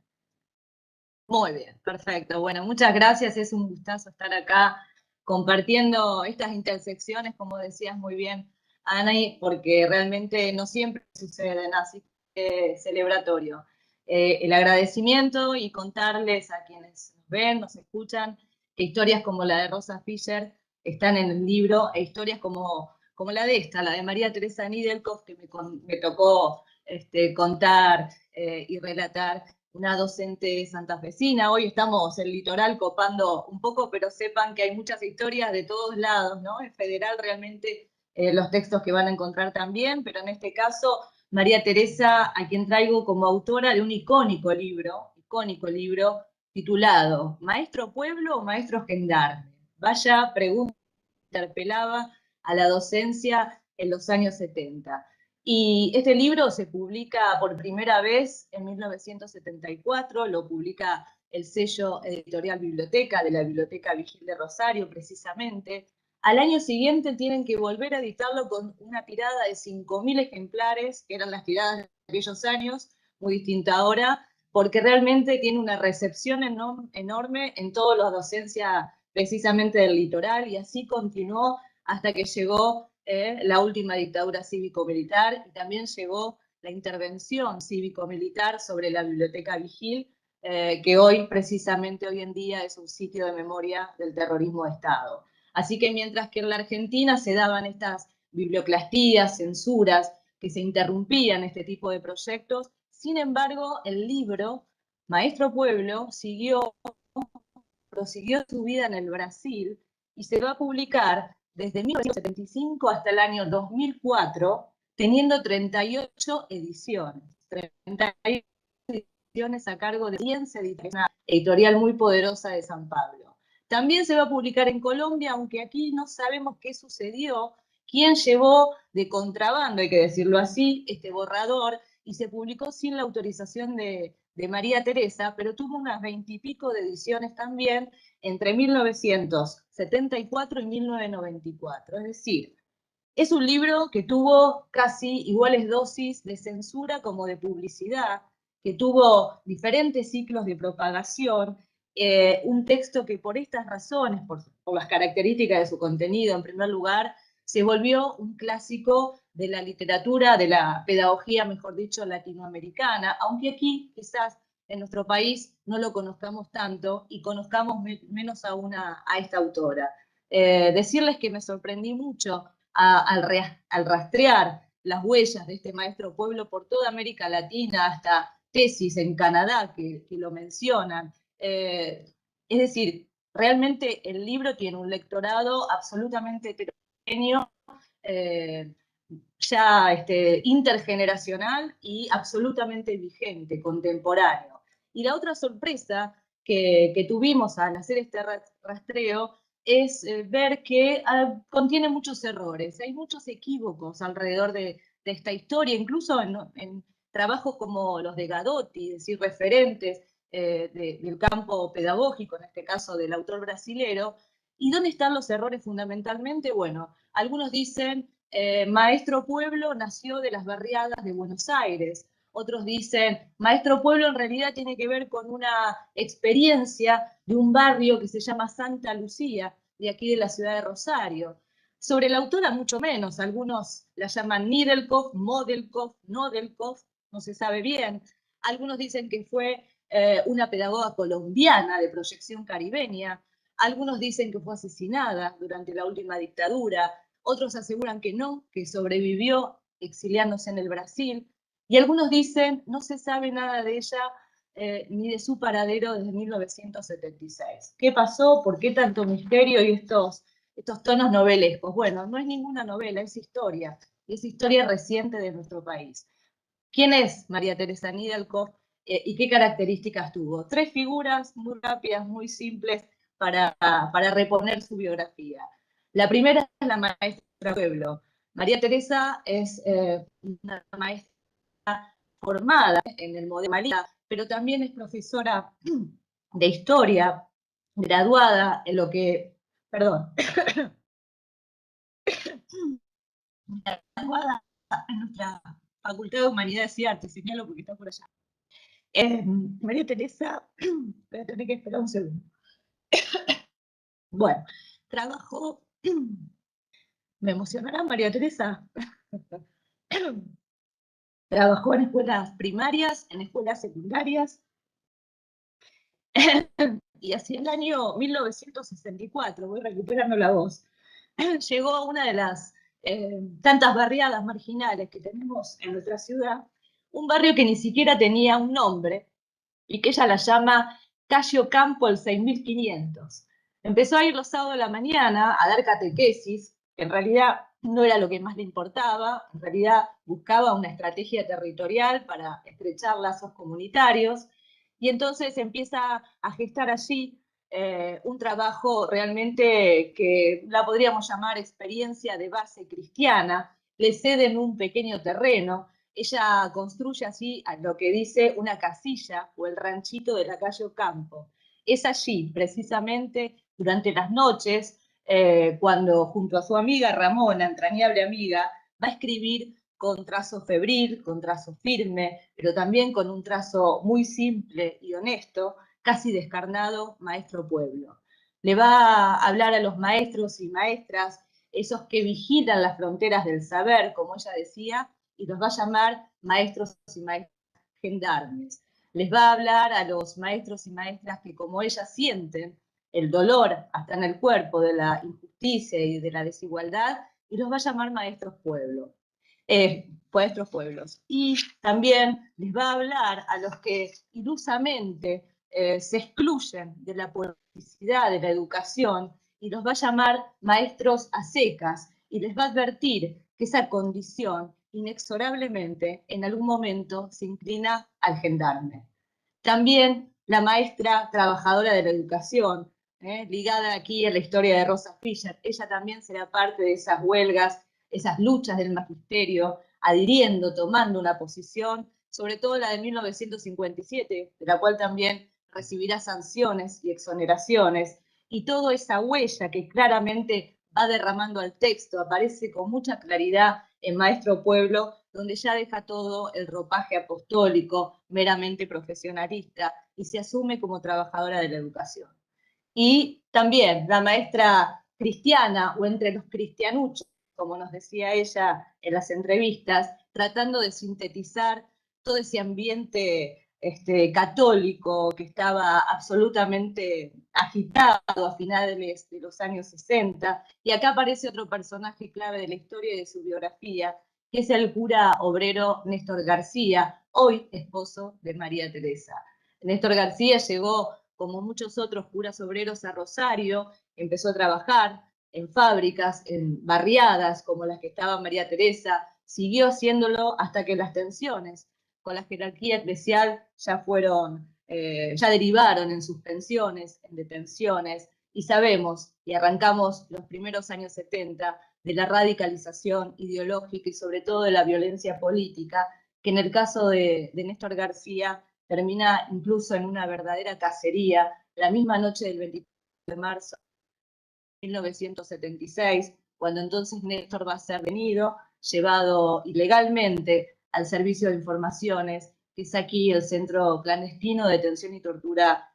Speaker 21: Muy bien, perfecto. Bueno, muchas gracias. Es un gustazo estar acá compartiendo estas intersecciones, como decías muy bien, Ana, porque realmente no siempre suceden, así que celebratorio. El agradecimiento y contarles a quienes nos ven, nos escuchan, que historias como la de Rosa Fischer están en el libro, e historias como la de esta, la de María Teresa Nidelkoff, que me tocó contar y relatar, una docente santafesina. Hoy estamos el litoral copando un poco, pero sepan que hay muchas historias de todos lados, ¿no? En Federal realmente los textos que van a encontrar también, pero en este caso María Teresa, a quien traigo como autora de un icónico libro titulado ¿Maestro Pueblo o Maestro Gendarme? Vaya pregunta que interpelaba a la docencia en los años 70. Y este libro se publica por primera vez en 1974, lo publica el sello editorial Biblioteca, de la Biblioteca Vigil de Rosario, precisamente. Al año siguiente tienen que volver a editarlo con una tirada de 5.000 ejemplares, que eran las tiradas de aquellos años, muy distinta ahora, porque realmente tiene una recepción enorme en toda la docencia precisamente del litoral, y así continuó hasta que llegó la última dictadura cívico-militar, y también llegó la intervención cívico-militar sobre la Biblioteca Vigil, que hoy, precisamente hoy en día, es un sitio de memoria del terrorismo de Estado. Así que mientras que en la Argentina se daban estas biblioclastías, censuras, que se interrumpían este tipo de proyectos, sin embargo, el libro Maestro Pueblo prosiguió su vida en el Brasil y se va a publicar desde 1975 hasta el año 2004, teniendo 38 ediciones. 38 ediciones a cargo de Liense, una editorial muy poderosa de San Pablo. También se va a publicar en Colombia, aunque aquí no sabemos qué sucedió, quién llevó de contrabando, hay que decirlo así, este borrador, y se publicó sin la autorización de María Teresa, pero tuvo unas 20 y pico de ediciones también entre 1974 y 1994. Es decir, es un libro que tuvo casi iguales dosis de censura como de publicidad, que tuvo diferentes ciclos de propagación, un texto que por estas razones, por las características de su contenido, en primer lugar, se volvió un clásico de la literatura, de la pedagogía, mejor dicho, latinoamericana, aunque aquí quizás en nuestro país no lo conozcamos tanto y conozcamos menos aún a esta autora. Decirles que me sorprendí mucho al rastrear las huellas de este maestro pueblo por toda América Latina, hasta tesis en Canadá que lo mencionan. Es decir, realmente el libro tiene un lectorado absolutamente heterogéneo, ya intergeneracional y absolutamente vigente, contemporáneo. Y la otra sorpresa que tuvimos al hacer este rastreo es ver que contiene muchos errores, hay muchos equívocos alrededor de esta historia, incluso en trabajos como los de Gadotti, es decir, referentes del campo pedagógico, en este caso del autor brasilero. ¿Y dónde están los errores fundamentalmente? Bueno, algunos dicen, Maestro Pueblo nació de las barriadas de Buenos Aires. Otros dicen, Maestro Pueblo en realidad tiene que ver con una experiencia de un barrio que se llama Santa Lucía, de aquí de la ciudad de Rosario. Sobre la autora mucho menos, algunos la llaman Nidelkoff, Modelkoff, Nodelkoff, no se sabe bien. Algunos dicen que fue una pedagoga colombiana de proyección caribeña. Algunos dicen que fue asesinada durante la última dictadura. Otros aseguran que no, que sobrevivió exiliándose en el Brasil. Y algunos dicen, no se sabe nada de ella ni de su paradero desde 1976. ¿Qué pasó? ¿Por qué tanto misterio y estos tonos novelescos? Bueno, no es ninguna novela, es historia. Es historia reciente de nuestro país. ¿Quién es María Teresa Nidelkoff y qué características tuvo? 3 figuras muy rápidas, muy simples para reponer su biografía. La primera es la maestra pueblo. María Teresa es una maestra formada en el modelo María, pero también es profesora de historia, graduada en lo que, perdón, graduada en nuestra Facultad de Humanidades y Artes, señalo porque está por allá. María Teresa, voy a tener que esperar un segundo. Bueno, trabajó, me emocionará María Teresa. Trabajó en escuelas primarias, en escuelas secundarias, y hacia el año 1964, voy recuperando la voz, llegó a una de las tantas barriadas marginales que tenemos en nuestra ciudad, un barrio que ni siquiera tenía un nombre, y que ella la llama Calle Ocampo el 6500. Empezó a ir los sábados de la mañana a dar catequesis, que en realidad no era lo que más le importaba, en realidad buscaba una estrategia territorial para estrechar lazos comunitarios, y entonces empieza a gestar allí un trabajo realmente que la podríamos llamar experiencia de base cristiana. Le ceden un pequeño terreno, ella construye así lo que dice una casilla o el ranchito de la calle Ocampo. Es allí, precisamente, durante las noches, cuando junto a su amiga Ramona, entrañable amiga, va a escribir con trazo febril, con trazo firme, pero también con un trazo muy simple y honesto, casi descarnado, Maestro Pueblo. Le va a hablar a los maestros y maestras, esos que vigilan las fronteras del saber, como ella decía, y los va a llamar maestros y maestras gendarmes. les va a hablar a los maestros y maestras que como ella sienten el dolor hasta en el cuerpo de la injusticia y de la desigualdad, y los va a llamar maestros pueblos. Y también les va a hablar a los que ilusamente se excluyen de la politicidad de la educación y los va a llamar maestros a secas y les va a advertir que esa condición inexorablemente en algún momento se inclina al gendarme. También la maestra trabajadora de la educación, ligada aquí a la historia de Rosa Fischer, ella también será parte de esas huelgas, esas luchas del magisterio, adhiriendo, tomando una posición, sobre todo la de 1957, de la cual también recibirá sanciones y exoneraciones, y toda esa huella que claramente va derramando al texto, aparece con mucha claridad en Maestro Pueblo, donde ya deja todo el ropaje apostólico, meramente profesionalista, y se asume como trabajadora de la educación. Y también la maestra cristiana, o entre los cristianuchos, como nos decía ella en las entrevistas, tratando de sintetizar todo ese ambiente católico que estaba absolutamente agitado a finales de los años 60. Y acá aparece otro personaje clave de la historia y de su biografía, que es el cura obrero Néstor García, hoy esposo de María Teresa. Néstor García llegó, como muchos otros curas obreros, a Rosario, empezó a trabajar en fábricas, en barriadas como las que estaba María Teresa, siguió haciéndolo hasta que las tensiones con la jerarquía eclesial ya derivaron en suspensiones, en detenciones, y sabemos, y arrancamos los primeros años 70, de la radicalización ideológica y sobre todo de la violencia política, que en el caso de Néstor García termina incluso en una verdadera cacería, la misma noche del 24 de marzo de 1976, cuando entonces Néstor va a ser detenido, llevado ilegalmente al Servicio de Informaciones, que es aquí el centro clandestino de detención y tortura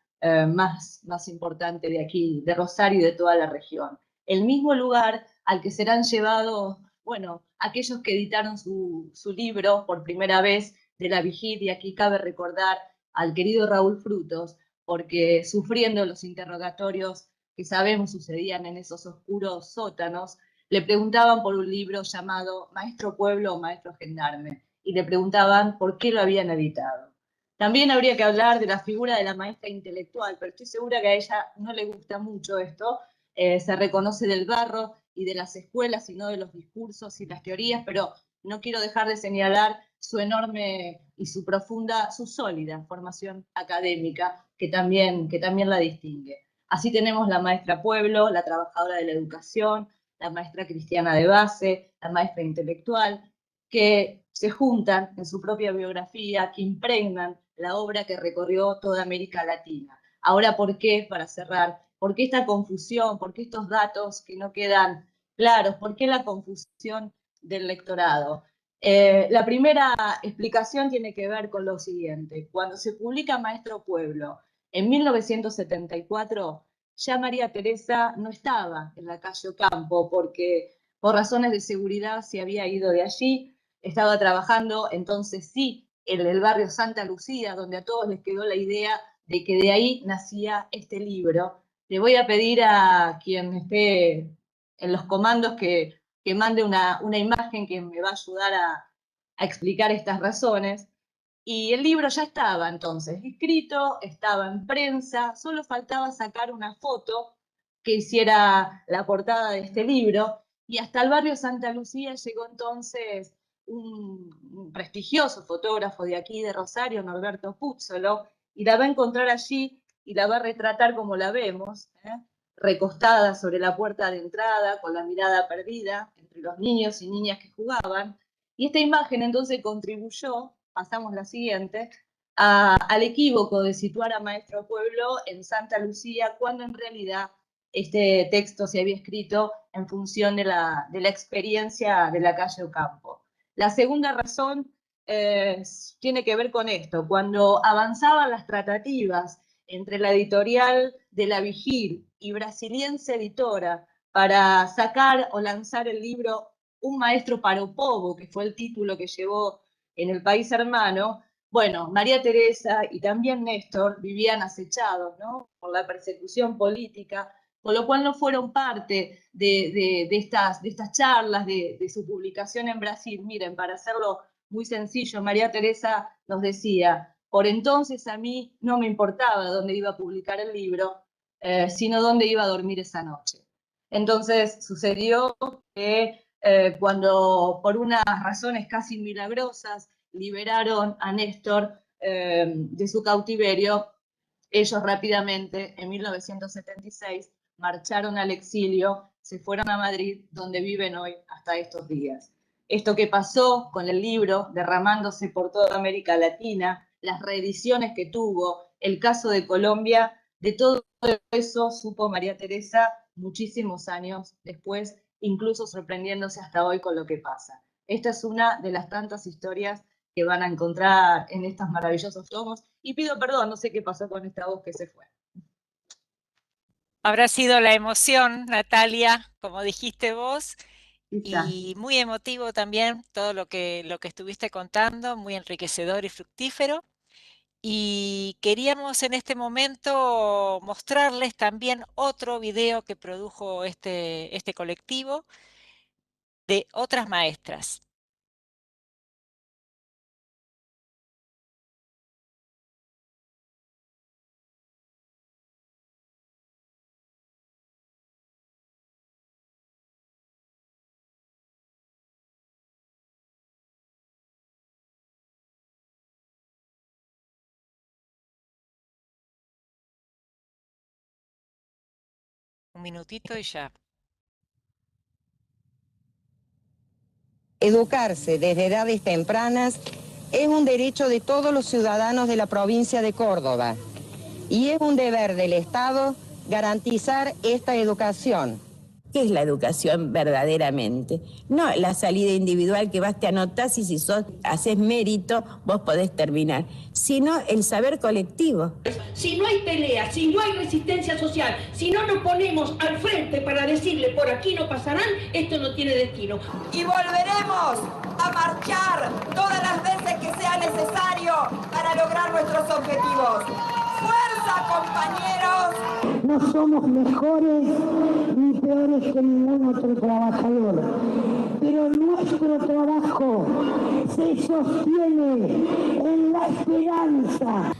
Speaker 21: más importante de aquí, de Rosario y de toda la región. El mismo lugar al que serán llevados, bueno, aquellos que editaron su libro por primera vez de la vigilia. Aquí cabe recordar al querido Raúl Frutos, porque sufriendo los interrogatorios que sabemos sucedían en esos oscuros sótanos, le preguntaban por un libro llamado Maestro Pueblo o Maestro Gendarme, y le preguntaban por qué lo habían editado. También habría que hablar de la figura de la maestra intelectual, pero estoy segura que a ella no le gusta mucho esto. Se reconoce del barro y de las escuelas y no de los discursos y las teorías, pero no quiero dejar de señalar su enorme y su profunda, su sólida formación académica, que también la distingue. Así tenemos la maestra Pueblo, la trabajadora de la educación, la maestra cristiana de base, la maestra intelectual, que se juntan en su propia biografía, que impregnan la obra que recorrió toda América Latina. Ahora, ¿por qué? Para cerrar, ¿por qué esta confusión? ¿Por qué estos datos que no quedan claros? ¿Por qué la confusión del lectorado? La primera explicación tiene que ver con lo siguiente. Cuando se publica Maestro Pueblo en 1974, ya María Teresa no estaba en la calle Ocampo porque por razones de seguridad se había ido de allí, estaba trabajando entonces sí en el barrio Santa Lucía, donde a todos les quedó la idea de que de ahí nacía este libro. Le voy a pedir a quien esté en los comandos que mande una imagen que me va a ayudar a explicar estas razones. Y el libro ya estaba entonces escrito, estaba en prensa, solo faltaba sacar una foto que hiciera la portada de este libro, y hasta el barrio Santa Lucía llegó entonces un prestigioso fotógrafo de aquí de Rosario, Norberto Puzzolo, y la va a encontrar allí y la va a retratar como la vemos, recostada sobre la puerta de entrada, con la mirada perdida entre los niños y niñas que jugaban. Y esta imagen entonces contribuyó, pasamos la siguiente, al equívoco de situar a Maestro Pueblo en Santa Lucía, cuando en realidad este texto se había escrito en función de la experiencia de la calle Ocampo. La segunda razón tiene que ver con esto. Cuando avanzaban las tratativas entre la editorial de La Vigil y Brasiliense Editora para sacar o lanzar el libro Un Maestro para o Povo, que fue el título que llevó en el país hermano, Bueno, María Teresa y también Néstor vivían acechados, ¿no?, por la persecución política, con lo cual no fueron parte de estas charlas, de su publicación en Brasil. Miren, para hacerlo muy sencillo, María Teresa nos decía: por entonces a mí no me importaba dónde iba a publicar el libro, sino dónde iba a dormir esa noche. Entonces sucedió que cuando por unas razones casi milagrosas liberaron a Néstor de su cautiverio, ellos rápidamente, en 1976, marcharon al exilio, se fueron a Madrid, donde viven hoy hasta estos días. Esto que pasó con el libro, derramándose por toda América Latina, las reediciones que tuvo, el caso de Colombia, de todo eso supo María Teresa muchísimos años después, incluso sorprendiéndose hasta hoy con lo que pasa. Esta es una de las tantas historias que van a encontrar en estos maravillosos tomos. Y pido perdón, no sé qué pasó con esta voz que se fue.
Speaker 3: Habrá sido la emoción, Natalia, como dijiste vos,
Speaker 21: Quizá.
Speaker 3: y muy emotivo también todo lo que estuviste contando, muy enriquecedor y fructífero. Y queríamos en este momento mostrarles también otro video que produjo este colectivo de otras maestras. Un minutito y ya.
Speaker 18: Educarse desde edades tempranas es un derecho de todos los ciudadanos de la provincia de Córdoba y es un deber del Estado garantizar esta educación.
Speaker 2: ¿Qué es la educación verdaderamente? No la salida individual que vas, te anotás y si haces mérito, vos podés terminar, sino el saber colectivo.
Speaker 22: Si no hay pelea, si no hay resistencia social, si no nos ponemos al frente para decirle por aquí no pasarán, esto no tiene destino.
Speaker 23: Y volveremos a marchar todas las veces que sea necesario para lograr nuestros objetivos. ¡Fuerza, compañeros!
Speaker 7: No somos mejores ni peores que ningún otro trabajador, pero nuestro trabajo se sostiene en la esperanza.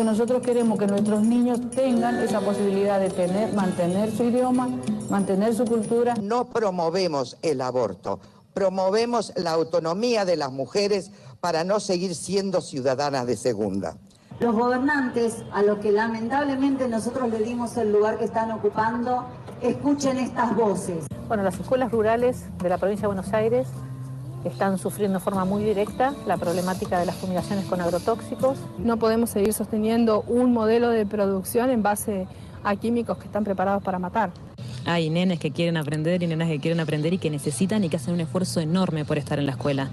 Speaker 13: Nosotros queremos que nuestros niños tengan esa posibilidad de mantener su idioma, mantener su cultura.
Speaker 24: No promovemos el aborto, promovemos la autonomía de las mujeres para no seguir siendo ciudadanas de segunda.
Speaker 25: Los gobernantes, a los que lamentablemente nosotros le dimos el lugar que están ocupando, escuchen estas voces.
Speaker 26: Bueno, las escuelas rurales de la provincia de Buenos Aires están sufriendo de forma muy directa la problemática de las fumigaciones con agrotóxicos.
Speaker 27: No podemos seguir sosteniendo un modelo de producción en base a químicos que están preparados para matar.
Speaker 28: Hay nenes que quieren aprender y nenas que quieren aprender y que necesitan y que hacen un esfuerzo enorme por estar en la escuela.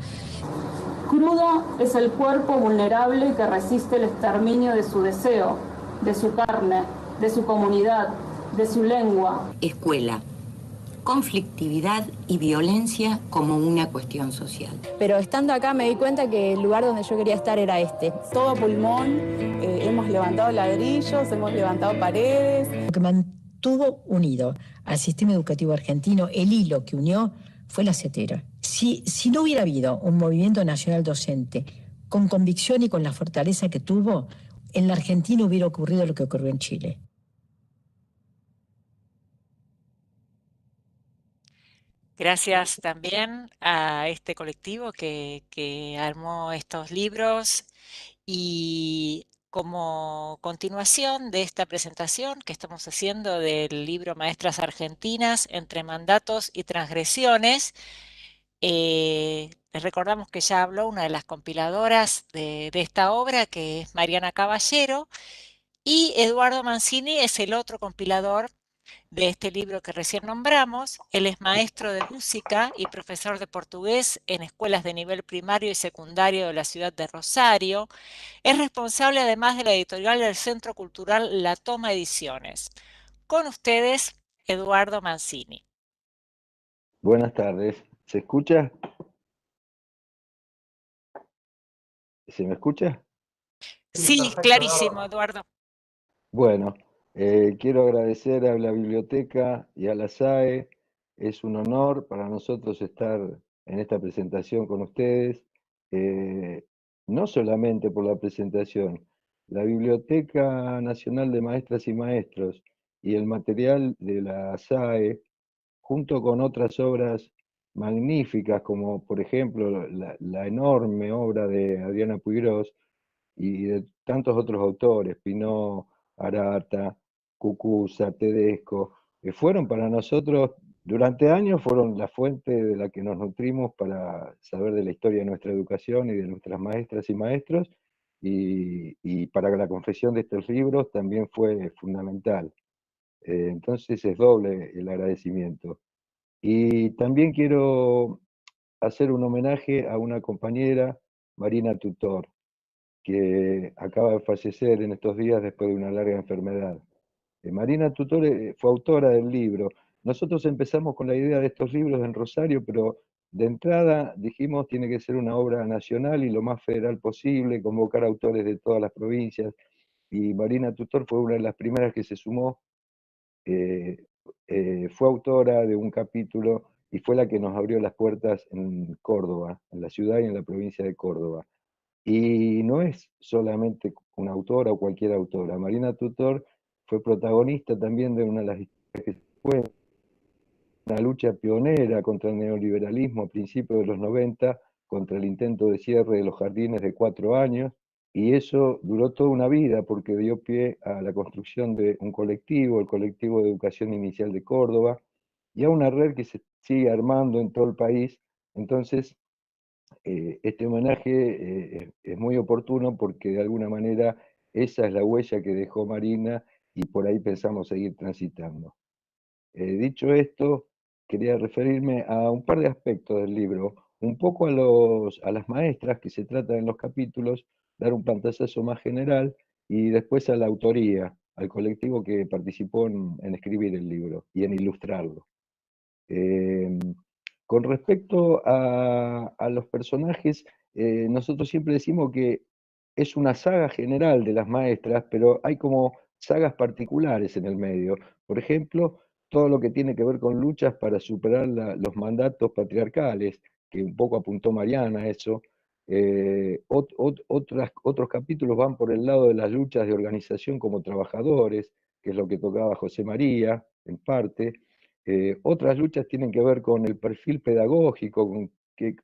Speaker 29: Crudo es el cuerpo vulnerable que resiste el exterminio de su deseo, de su carne, de su comunidad, de su lengua.
Speaker 30: Escuela. Conflictividad y violencia como una cuestión social.
Speaker 27: Pero estando acá me di cuenta que el lugar donde yo quería estar era este. Todo pulmón, hemos levantado ladrillos, hemos levantado paredes.
Speaker 31: Lo que mantuvo unido al sistema educativo argentino, el hilo que unió, fue la CETERA. Si no hubiera habido un movimiento nacional docente con convicción y con la fortaleza que tuvo, en la Argentina hubiera ocurrido lo que ocurrió en Chile.
Speaker 3: Gracias también a este colectivo que armó estos libros, y como continuación de esta presentación que estamos haciendo del libro Maestras Argentinas entre mandatos y transgresiones, les recordamos que ya habló una de las compiladoras de esta obra, que es Mariana Caballero, y Eduardo Mancini es el otro compilador de este libro que recién nombramos. Él es maestro de música y profesor de portugués en escuelas de nivel primario y secundario de la ciudad de Rosario. Es responsable además de la editorial del Centro Cultural La Toma Ediciones. Con ustedes, Eduardo Mancini.
Speaker 32: Buenas tardes. ¿Se escucha?
Speaker 4: ¿Se me escucha?
Speaker 3: Sí,
Speaker 1: perfecto,
Speaker 3: clarísimo, Eduardo.
Speaker 4: Bueno, quiero agradecer a la biblioteca y a la SAE. Es un honor para nosotros estar en esta presentación con ustedes, no solamente por la presentación. La Biblioteca Nacional de Maestras y Maestros y el material de la SAE, junto con otras obras magníficas, como por ejemplo la enorme obra de Adriana Puigros, y de tantos otros autores, Pinó, Arata, Cucuza, Tedesco, que fueron para nosotros, durante años fueron la fuente de la que nos nutrimos para saber de la historia de nuestra educación y de nuestras maestras y maestros, y para la confección de estos libros también fue fundamental. Entonces es doble el agradecimiento. Y también quiero hacer un homenaje a una compañera, Marina Tutor, que acaba de fallecer en estos días después de una larga enfermedad. Marina Tutor fue autora del libro. Nosotros empezamos con la idea de estos libros en Rosario, pero de entrada dijimos tiene que ser una obra nacional y lo más federal posible, convocar autores de todas las provincias, y Marina Tutor fue una de las primeras que se sumó. Fue autora de un capítulo y fue la que nos abrió las puertas en Córdoba, en la ciudad y en la provincia de Córdoba. Y no es solamente una autora o cualquier autora. Marina Tutor fue protagonista también de una de las historias que fue una lucha pionera contra el neoliberalismo a principios de los 90, contra el intento de cierre de los jardines de 4 años, y eso duró toda una vida porque dio pie a la construcción de un colectivo, el Colectivo de Educación Inicial de Córdoba, y a una red que se sigue armando en todo el país. Entonces, este homenaje es muy oportuno porque de alguna manera esa es la huella que dejó Marina y por ahí pensamos seguir transitando. Dicho esto, quería referirme a un par de aspectos del libro, un poco a las maestras que se tratan en los capítulos, dar un pantallazo más general y después a la autoría, al colectivo que participó en escribir el libro y en ilustrarlo. Con respecto a los personajes, nosotros siempre decimos que es una saga general de las maestras, pero hay como sagas particulares en el medio. Por ejemplo, todo lo que tiene que ver con luchas para superar los mandatos patriarcales, que un poco apuntó Mariana a eso. Otros capítulos van por el lado de las luchas de organización como trabajadores, que es lo que tocaba José María, en parte. Otras luchas tienen que ver con el perfil pedagógico,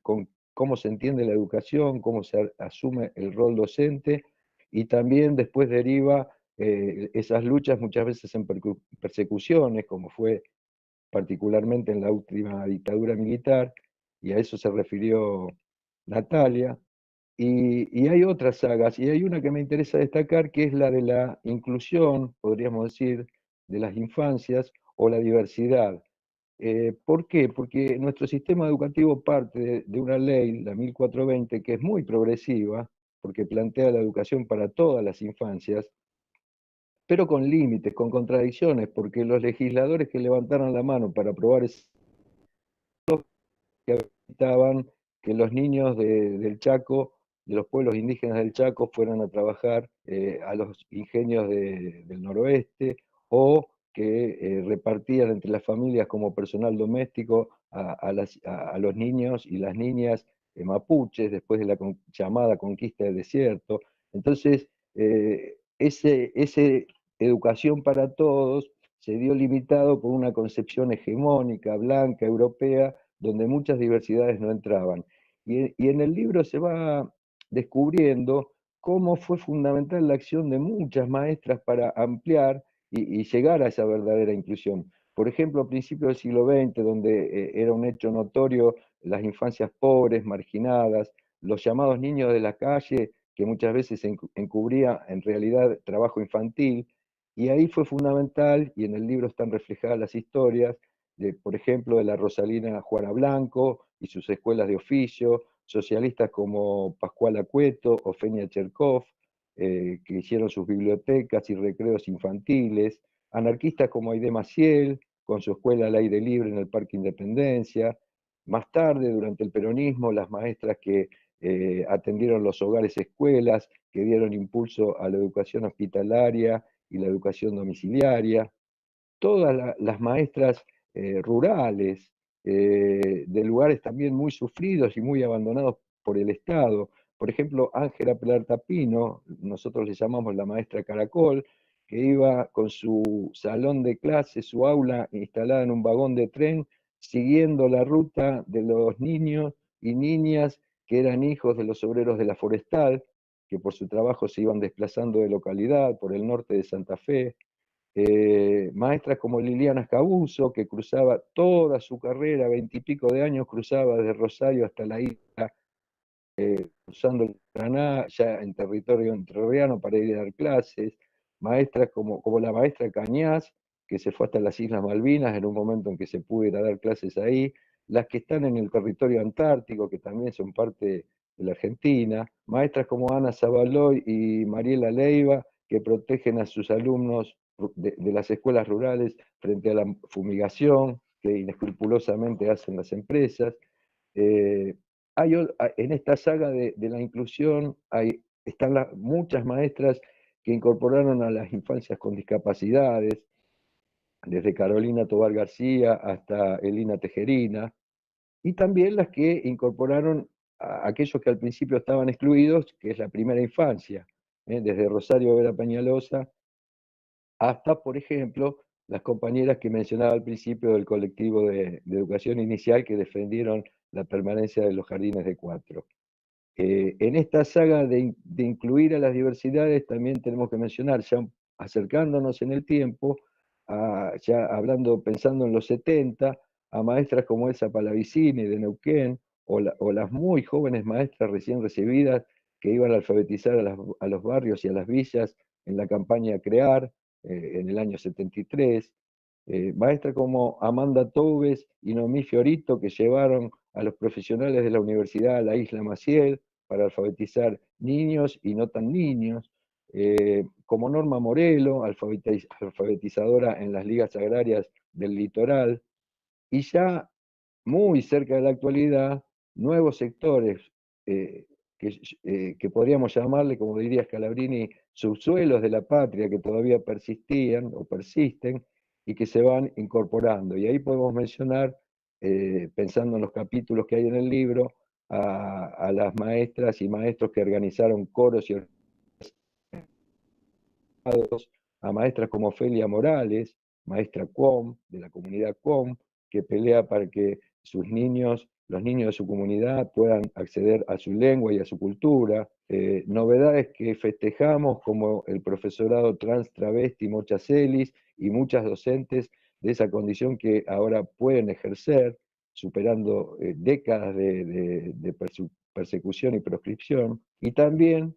Speaker 4: con cómo se entiende la educación, cómo se asume el rol docente, y también después deriva esas luchas muchas veces en persecuciones, como fue particularmente en la última dictadura militar, y a eso se refirió Natalia. Y hay otras sagas, y hay una que me interesa destacar, que es la de la inclusión, podríamos decir, de las infancias o la diversidad. ¿Por qué? Porque nuestro sistema educativo parte de una ley, la 1420, que es muy progresiva, porque plantea la educación para todas las infancias, pero con límites, con contradicciones, porque los legisladores que levantaron la mano para aprobar ese que habilitaban que los niños del Chaco, de los pueblos indígenas del Chaco, fueran a trabajar a los ingenios del noroeste, o que repartían entre las familias como personal doméstico a los niños y las niñas mapuches después de la llamada conquista del desierto. Entonces, ese educación para todos se dio limitado por una concepción hegemónica, blanca, europea, donde muchas diversidades no entraban. Y en el libro se va descubriendo cómo fue fundamental la acción de muchas maestras para ampliar y llegar a esa verdadera inclusión. Por ejemplo, a principios del siglo XX, donde era un hecho notorio las infancias pobres, marginadas, los llamados niños de la calle, que muchas veces encubría en realidad trabajo infantil, y ahí fue fundamental, y en el libro están reflejadas las historias, por ejemplo, de la Rosalina Juana Blanco y sus escuelas de oficio, socialistas como Pascual Acueto o Fenia Cherkov, que hicieron sus bibliotecas y recreos infantiles, anarquistas como Aide Maciel, con su escuela al aire libre en el Parque Independencia. Más tarde, durante el peronismo, las maestras que atendieron los hogares escuelas, que dieron impulso a la educación hospitalaria y la educación domiciliaria. Todas las maestras rurales, de lugares también muy sufridos y muy abandonados por el Estado. Por ejemplo, Ángela Pelarta Pino, nosotros le llamamos la maestra Caracol, que iba con su salón de clase, su aula instalada en un vagón de tren, siguiendo la ruta de los niños y niñas que eran hijos de los obreros de la forestal, que por su trabajo se iban desplazando de localidad por el norte de Santa Fe. Maestras como Liliana Scabuso, que cruzaba toda su carrera, 20 y pico de años, cruzaba desde Rosario hasta la isla, cruzando el Paraná, ya en territorio entrerriano para ir a dar clases. Maestras como la maestra Cañas, que se fue hasta las Islas Malvinas en un momento en que se pudo ir a dar clases ahí. Las que están en el territorio antártico, que también son parte de la Argentina. Maestras como Ana Zabaloy y Mariela Leiva, que protegen a sus alumnos de las escuelas rurales frente a la fumigación que inescrupulosamente hacen las empresas. En esta saga de la inclusión están muchas maestras que incorporaron a las infancias con discapacidades, desde Carolina Tobar García hasta Elina Tejerina, y también las que incorporaron a aquellos que al principio estaban excluidos, que es la primera infancia, desde Rosario Vera Peñalosa hasta, por ejemplo, las compañeras que mencionaba al principio del colectivo de educación inicial que defendieron la permanencia de los jardines de 4. En esta saga de incluir a las diversidades también tenemos que mencionar, ya acercándonos en el tiempo, ya pensando en los 70, a maestras como Elsa Palavicini de Neuquén, o las muy jóvenes maestras recién recibidas que iban a alfabetizar a los barrios y a las villas en la campaña Crear, en el año 73, maestras como Amanda Toubes y Noemí Fiorito, que llevaron a los profesionales de la universidad a la isla Maciel para alfabetizar niños y no tan niños, como Norma Morelo, alfabetizadora en las ligas agrarias del litoral, y ya muy cerca de la actualidad, nuevos sectores que podríamos llamarle, como diría Scalabrini, subsuelos de la patria que todavía persistían o persisten y que se van incorporando. Y ahí podemos mencionar, pensando en los capítulos que hay en el libro, a las maestras y maestros que organizaron coros y a maestras como Ofelia Morales, maestra QOM, de la comunidad QOM, que pelea para que sus niños, los niños de su comunidad, puedan acceder a su lengua y a su cultura. Novedades que festejamos, como el profesorado trans, travesti, mochacelis, y muchas docentes de esa condición que ahora pueden ejercer, superando décadas de persecución y proscripción. Y también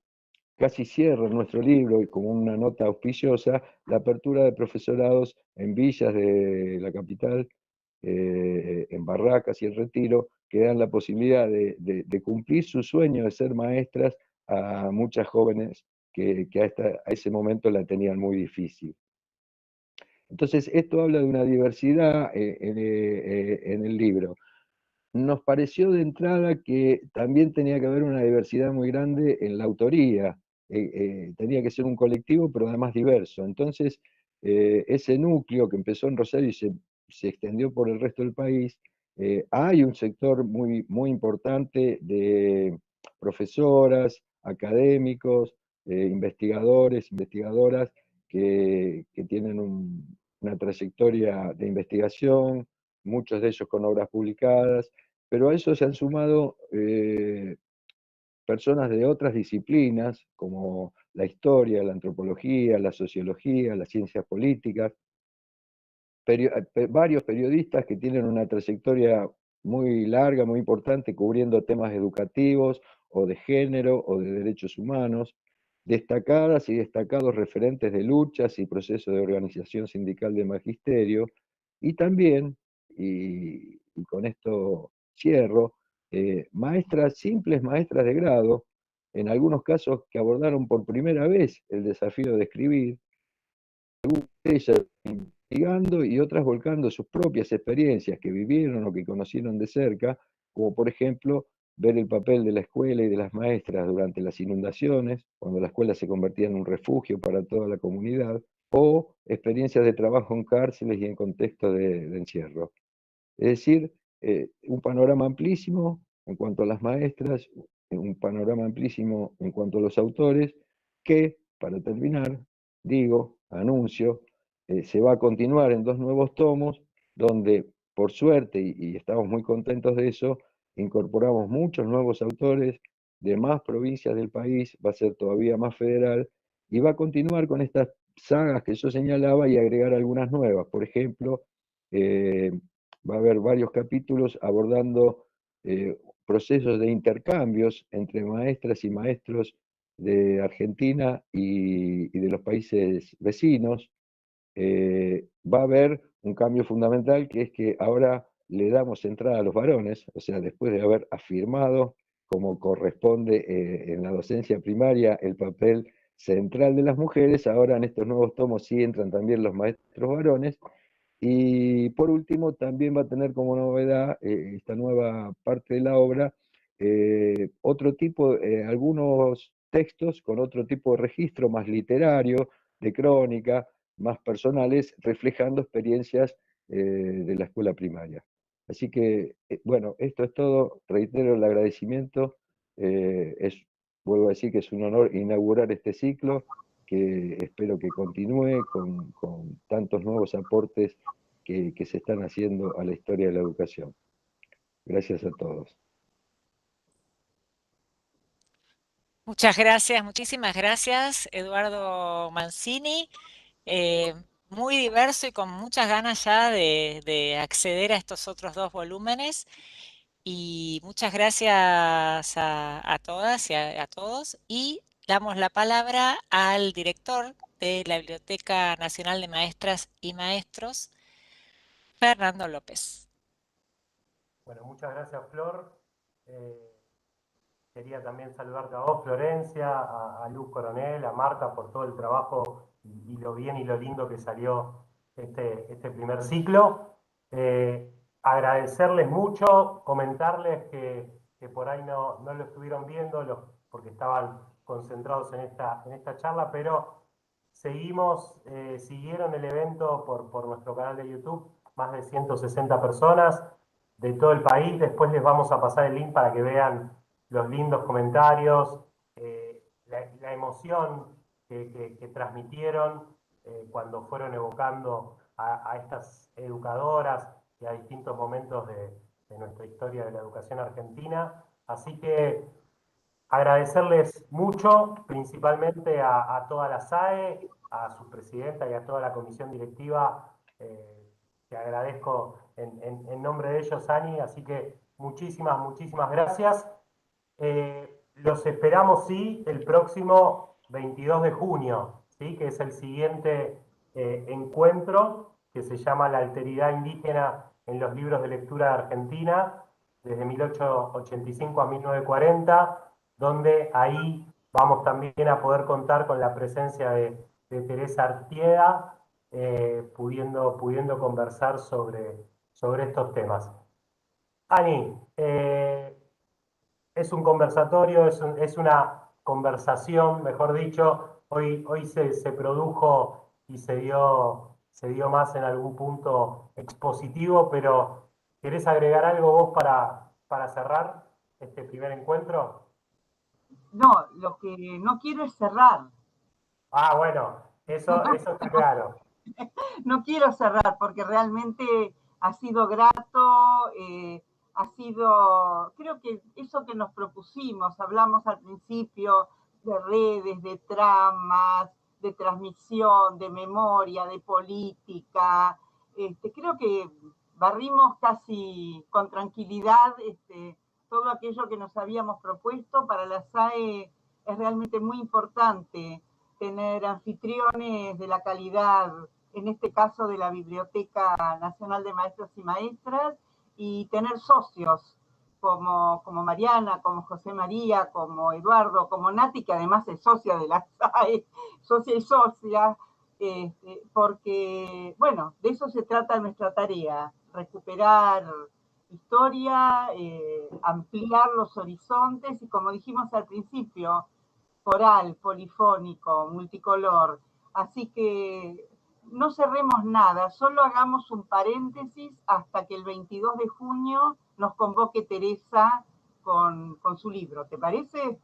Speaker 4: casi cierra nuestro libro, y como una nota auspiciosa, la apertura de profesorados en villas de la capital, en Barracas y El Retiro, que dan la posibilidad de cumplir su sueño de ser maestras a muchas jóvenes que a ese momento la tenían muy difícil. Entonces, esto habla de una diversidad en el libro. Nos pareció de entrada que también tenía que haber una diversidad muy grande en la autoría. Tenía que ser un colectivo, pero además diverso. Entonces, ese núcleo que empezó en Rosario y se extendió por el resto del país, hay un sector muy, muy importante de profesoras, académicos, investigadores, investigadoras que tienen una trayectoria de investigación, muchos de ellos con obras publicadas, pero a eso se han sumado personas de otras disciplinas, como la historia, la antropología, la sociología, las ciencias políticas, varios periodistas que tienen una trayectoria muy larga, muy importante, cubriendo temas educativos, o de género, o de derechos humanos, destacadas y destacados referentes de luchas y procesos de organización sindical de magisterio, y también, y con esto cierro, maestras, simples maestras de grado, en algunos casos que abordaron por primera vez el desafío de escribir, ellas investigando y otras volcando sus propias experiencias que vivieron o que conocieron de cerca, como por ejemplo ver el papel de la escuela y de las maestras durante las inundaciones, cuando la escuela se convertía en un refugio para toda la comunidad, o experiencias de trabajo en cárceles y en contextos de encierro. Es decir, un panorama amplísimo en cuanto a las maestras, un panorama amplísimo en cuanto a los autores, que, para terminar, digo, anuncio, se va a continuar en 2 nuevos tomos, donde, por suerte, y estamos muy contentos de eso, incorporamos muchos nuevos autores de más provincias del país, va a ser todavía más federal, y va a continuar con estas sagas que yo señalaba y agregar algunas nuevas. Por ejemplo, va a haber varios capítulos abordando procesos de intercambios entre maestras y maestros de Argentina y de los países vecinos. Va a haber un cambio fundamental, que es que ahora le damos entrada a los varones, o sea, después de haber afirmado, como corresponde en la docencia primaria, el papel central de las mujeres, ahora en estos nuevos tomos sí entran también los maestros varones. Y por último, también va a tener como novedad esta nueva parte de la obra, otro tipo, algunos textos con otro tipo de registro más literario, de crónica, más personales, reflejando experiencias de la escuela primaria. Así que, bueno, esto es todo. Reitero el agradecimiento. Vuelvo a decir que es un honor inaugurar este ciclo, que espero que continúe con tantos nuevos aportes que se están haciendo a la historia de la educación. Gracias a todos.
Speaker 3: Muchas gracias, muchísimas gracias, Eduardo Mancini. Muy diverso y con muchas ganas ya de acceder a estos otros 2 volúmenes. Y muchas gracias a todas y a todos. Y damos la palabra al director de la Biblioteca Nacional de Maestras y Maestros, Fernando López.
Speaker 1: Bueno, muchas gracias, Flor. Quería también saludarte a vos, Florencia, a Luz Coronel, a Marta, por todo el trabajo y lo bien y lo lindo que salió este primer ciclo. Agradecerles mucho, comentarles que por ahí no lo estuvieron viendo porque estaban concentrados en esta charla, pero siguieron el evento por nuestro canal de YouTube, más de 160 personas de todo el país. Después les vamos a pasar el link para que vean los lindos comentarios, la emoción que transmitieron cuando fueron evocando a estas educadoras y a distintos momentos de nuestra historia de la educación argentina. Así que agradecerles mucho, principalmente a toda la SAE, a su presidenta y a toda la comisión directiva. Te agradezco en nombre de ellos, Ani, así que muchísimas gracias. Los esperamos, sí, el próximo 22 de junio, ¿sí? Que es el siguiente encuentro, que se llama La alteridad indígena en los libros de lectura de Argentina, desde 1885 a 1940, donde ahí vamos también a poder contar con la presencia de Teresa Artieda, pudiendo conversar sobre estos temas. Ani, es un conversatorio, es una conversación, mejor dicho. Hoy se produjo y se dio más en algún punto expositivo, pero ¿querés agregar algo vos para cerrar este primer encuentro?
Speaker 5: No, lo que no quiero es cerrar.
Speaker 1: Ah, bueno, eso está claro.
Speaker 5: No quiero cerrar porque realmente ha sido grato, creo que eso que nos propusimos, hablamos al principio de redes, de tramas, de transmisión, de memoria, de política. Creo que barrimos casi con tranquilidad todo aquello que nos habíamos propuesto. Para la SAE es realmente muy importante tener anfitriones de la calidad, en este caso de la Biblioteca Nacional de Maestros y Maestras, y tener socios como Mariana, como José María, como Eduardo, como Nati, que además es socia de la SAE, socia y socia, porque, bueno, de eso se trata nuestra tarea, recuperar historia, ampliar los horizontes y, como dijimos al principio, coral, polifónico, multicolor. Así que no cerremos nada, solo hagamos un paréntesis hasta que el 22 de junio nos convoque Teresa con su libro. ¿Te parece?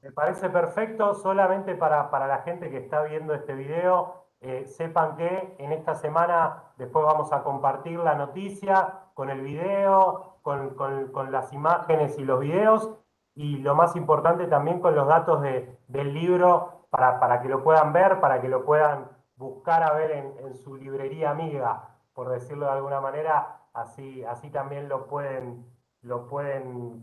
Speaker 1: Me parece perfecto. Solamente para la gente que está viendo este video, sepan que en esta semana después vamos a compartir la noticia con el video, con las imágenes y los videos, y lo más importante también con los datos del libro para que lo puedan ver, para que lo puedan buscar a ver en su librería amiga, por decirlo de alguna manera. Así también lo pueden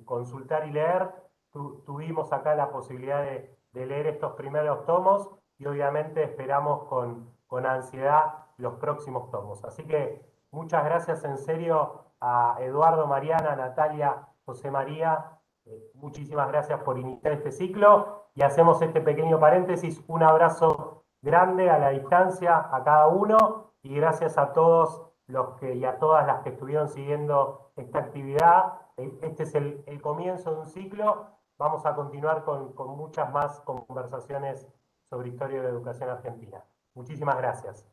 Speaker 1: consultar y leer. Tuvimos acá la posibilidad de leer estos primeros tomos y obviamente esperamos con ansiedad los próximos tomos. Así que muchas gracias en serio a Eduardo, Mariana, Natalia, José María. Muchísimas gracias por iniciar este ciclo y hacemos este pequeño paréntesis. Un abrazo grande a la distancia a cada uno y gracias a todos y a todas las que estuvieron siguiendo esta actividad. Este es el comienzo de un ciclo. Vamos a continuar con muchas más conversaciones sobre historia de la educación argentina. Muchísimas gracias.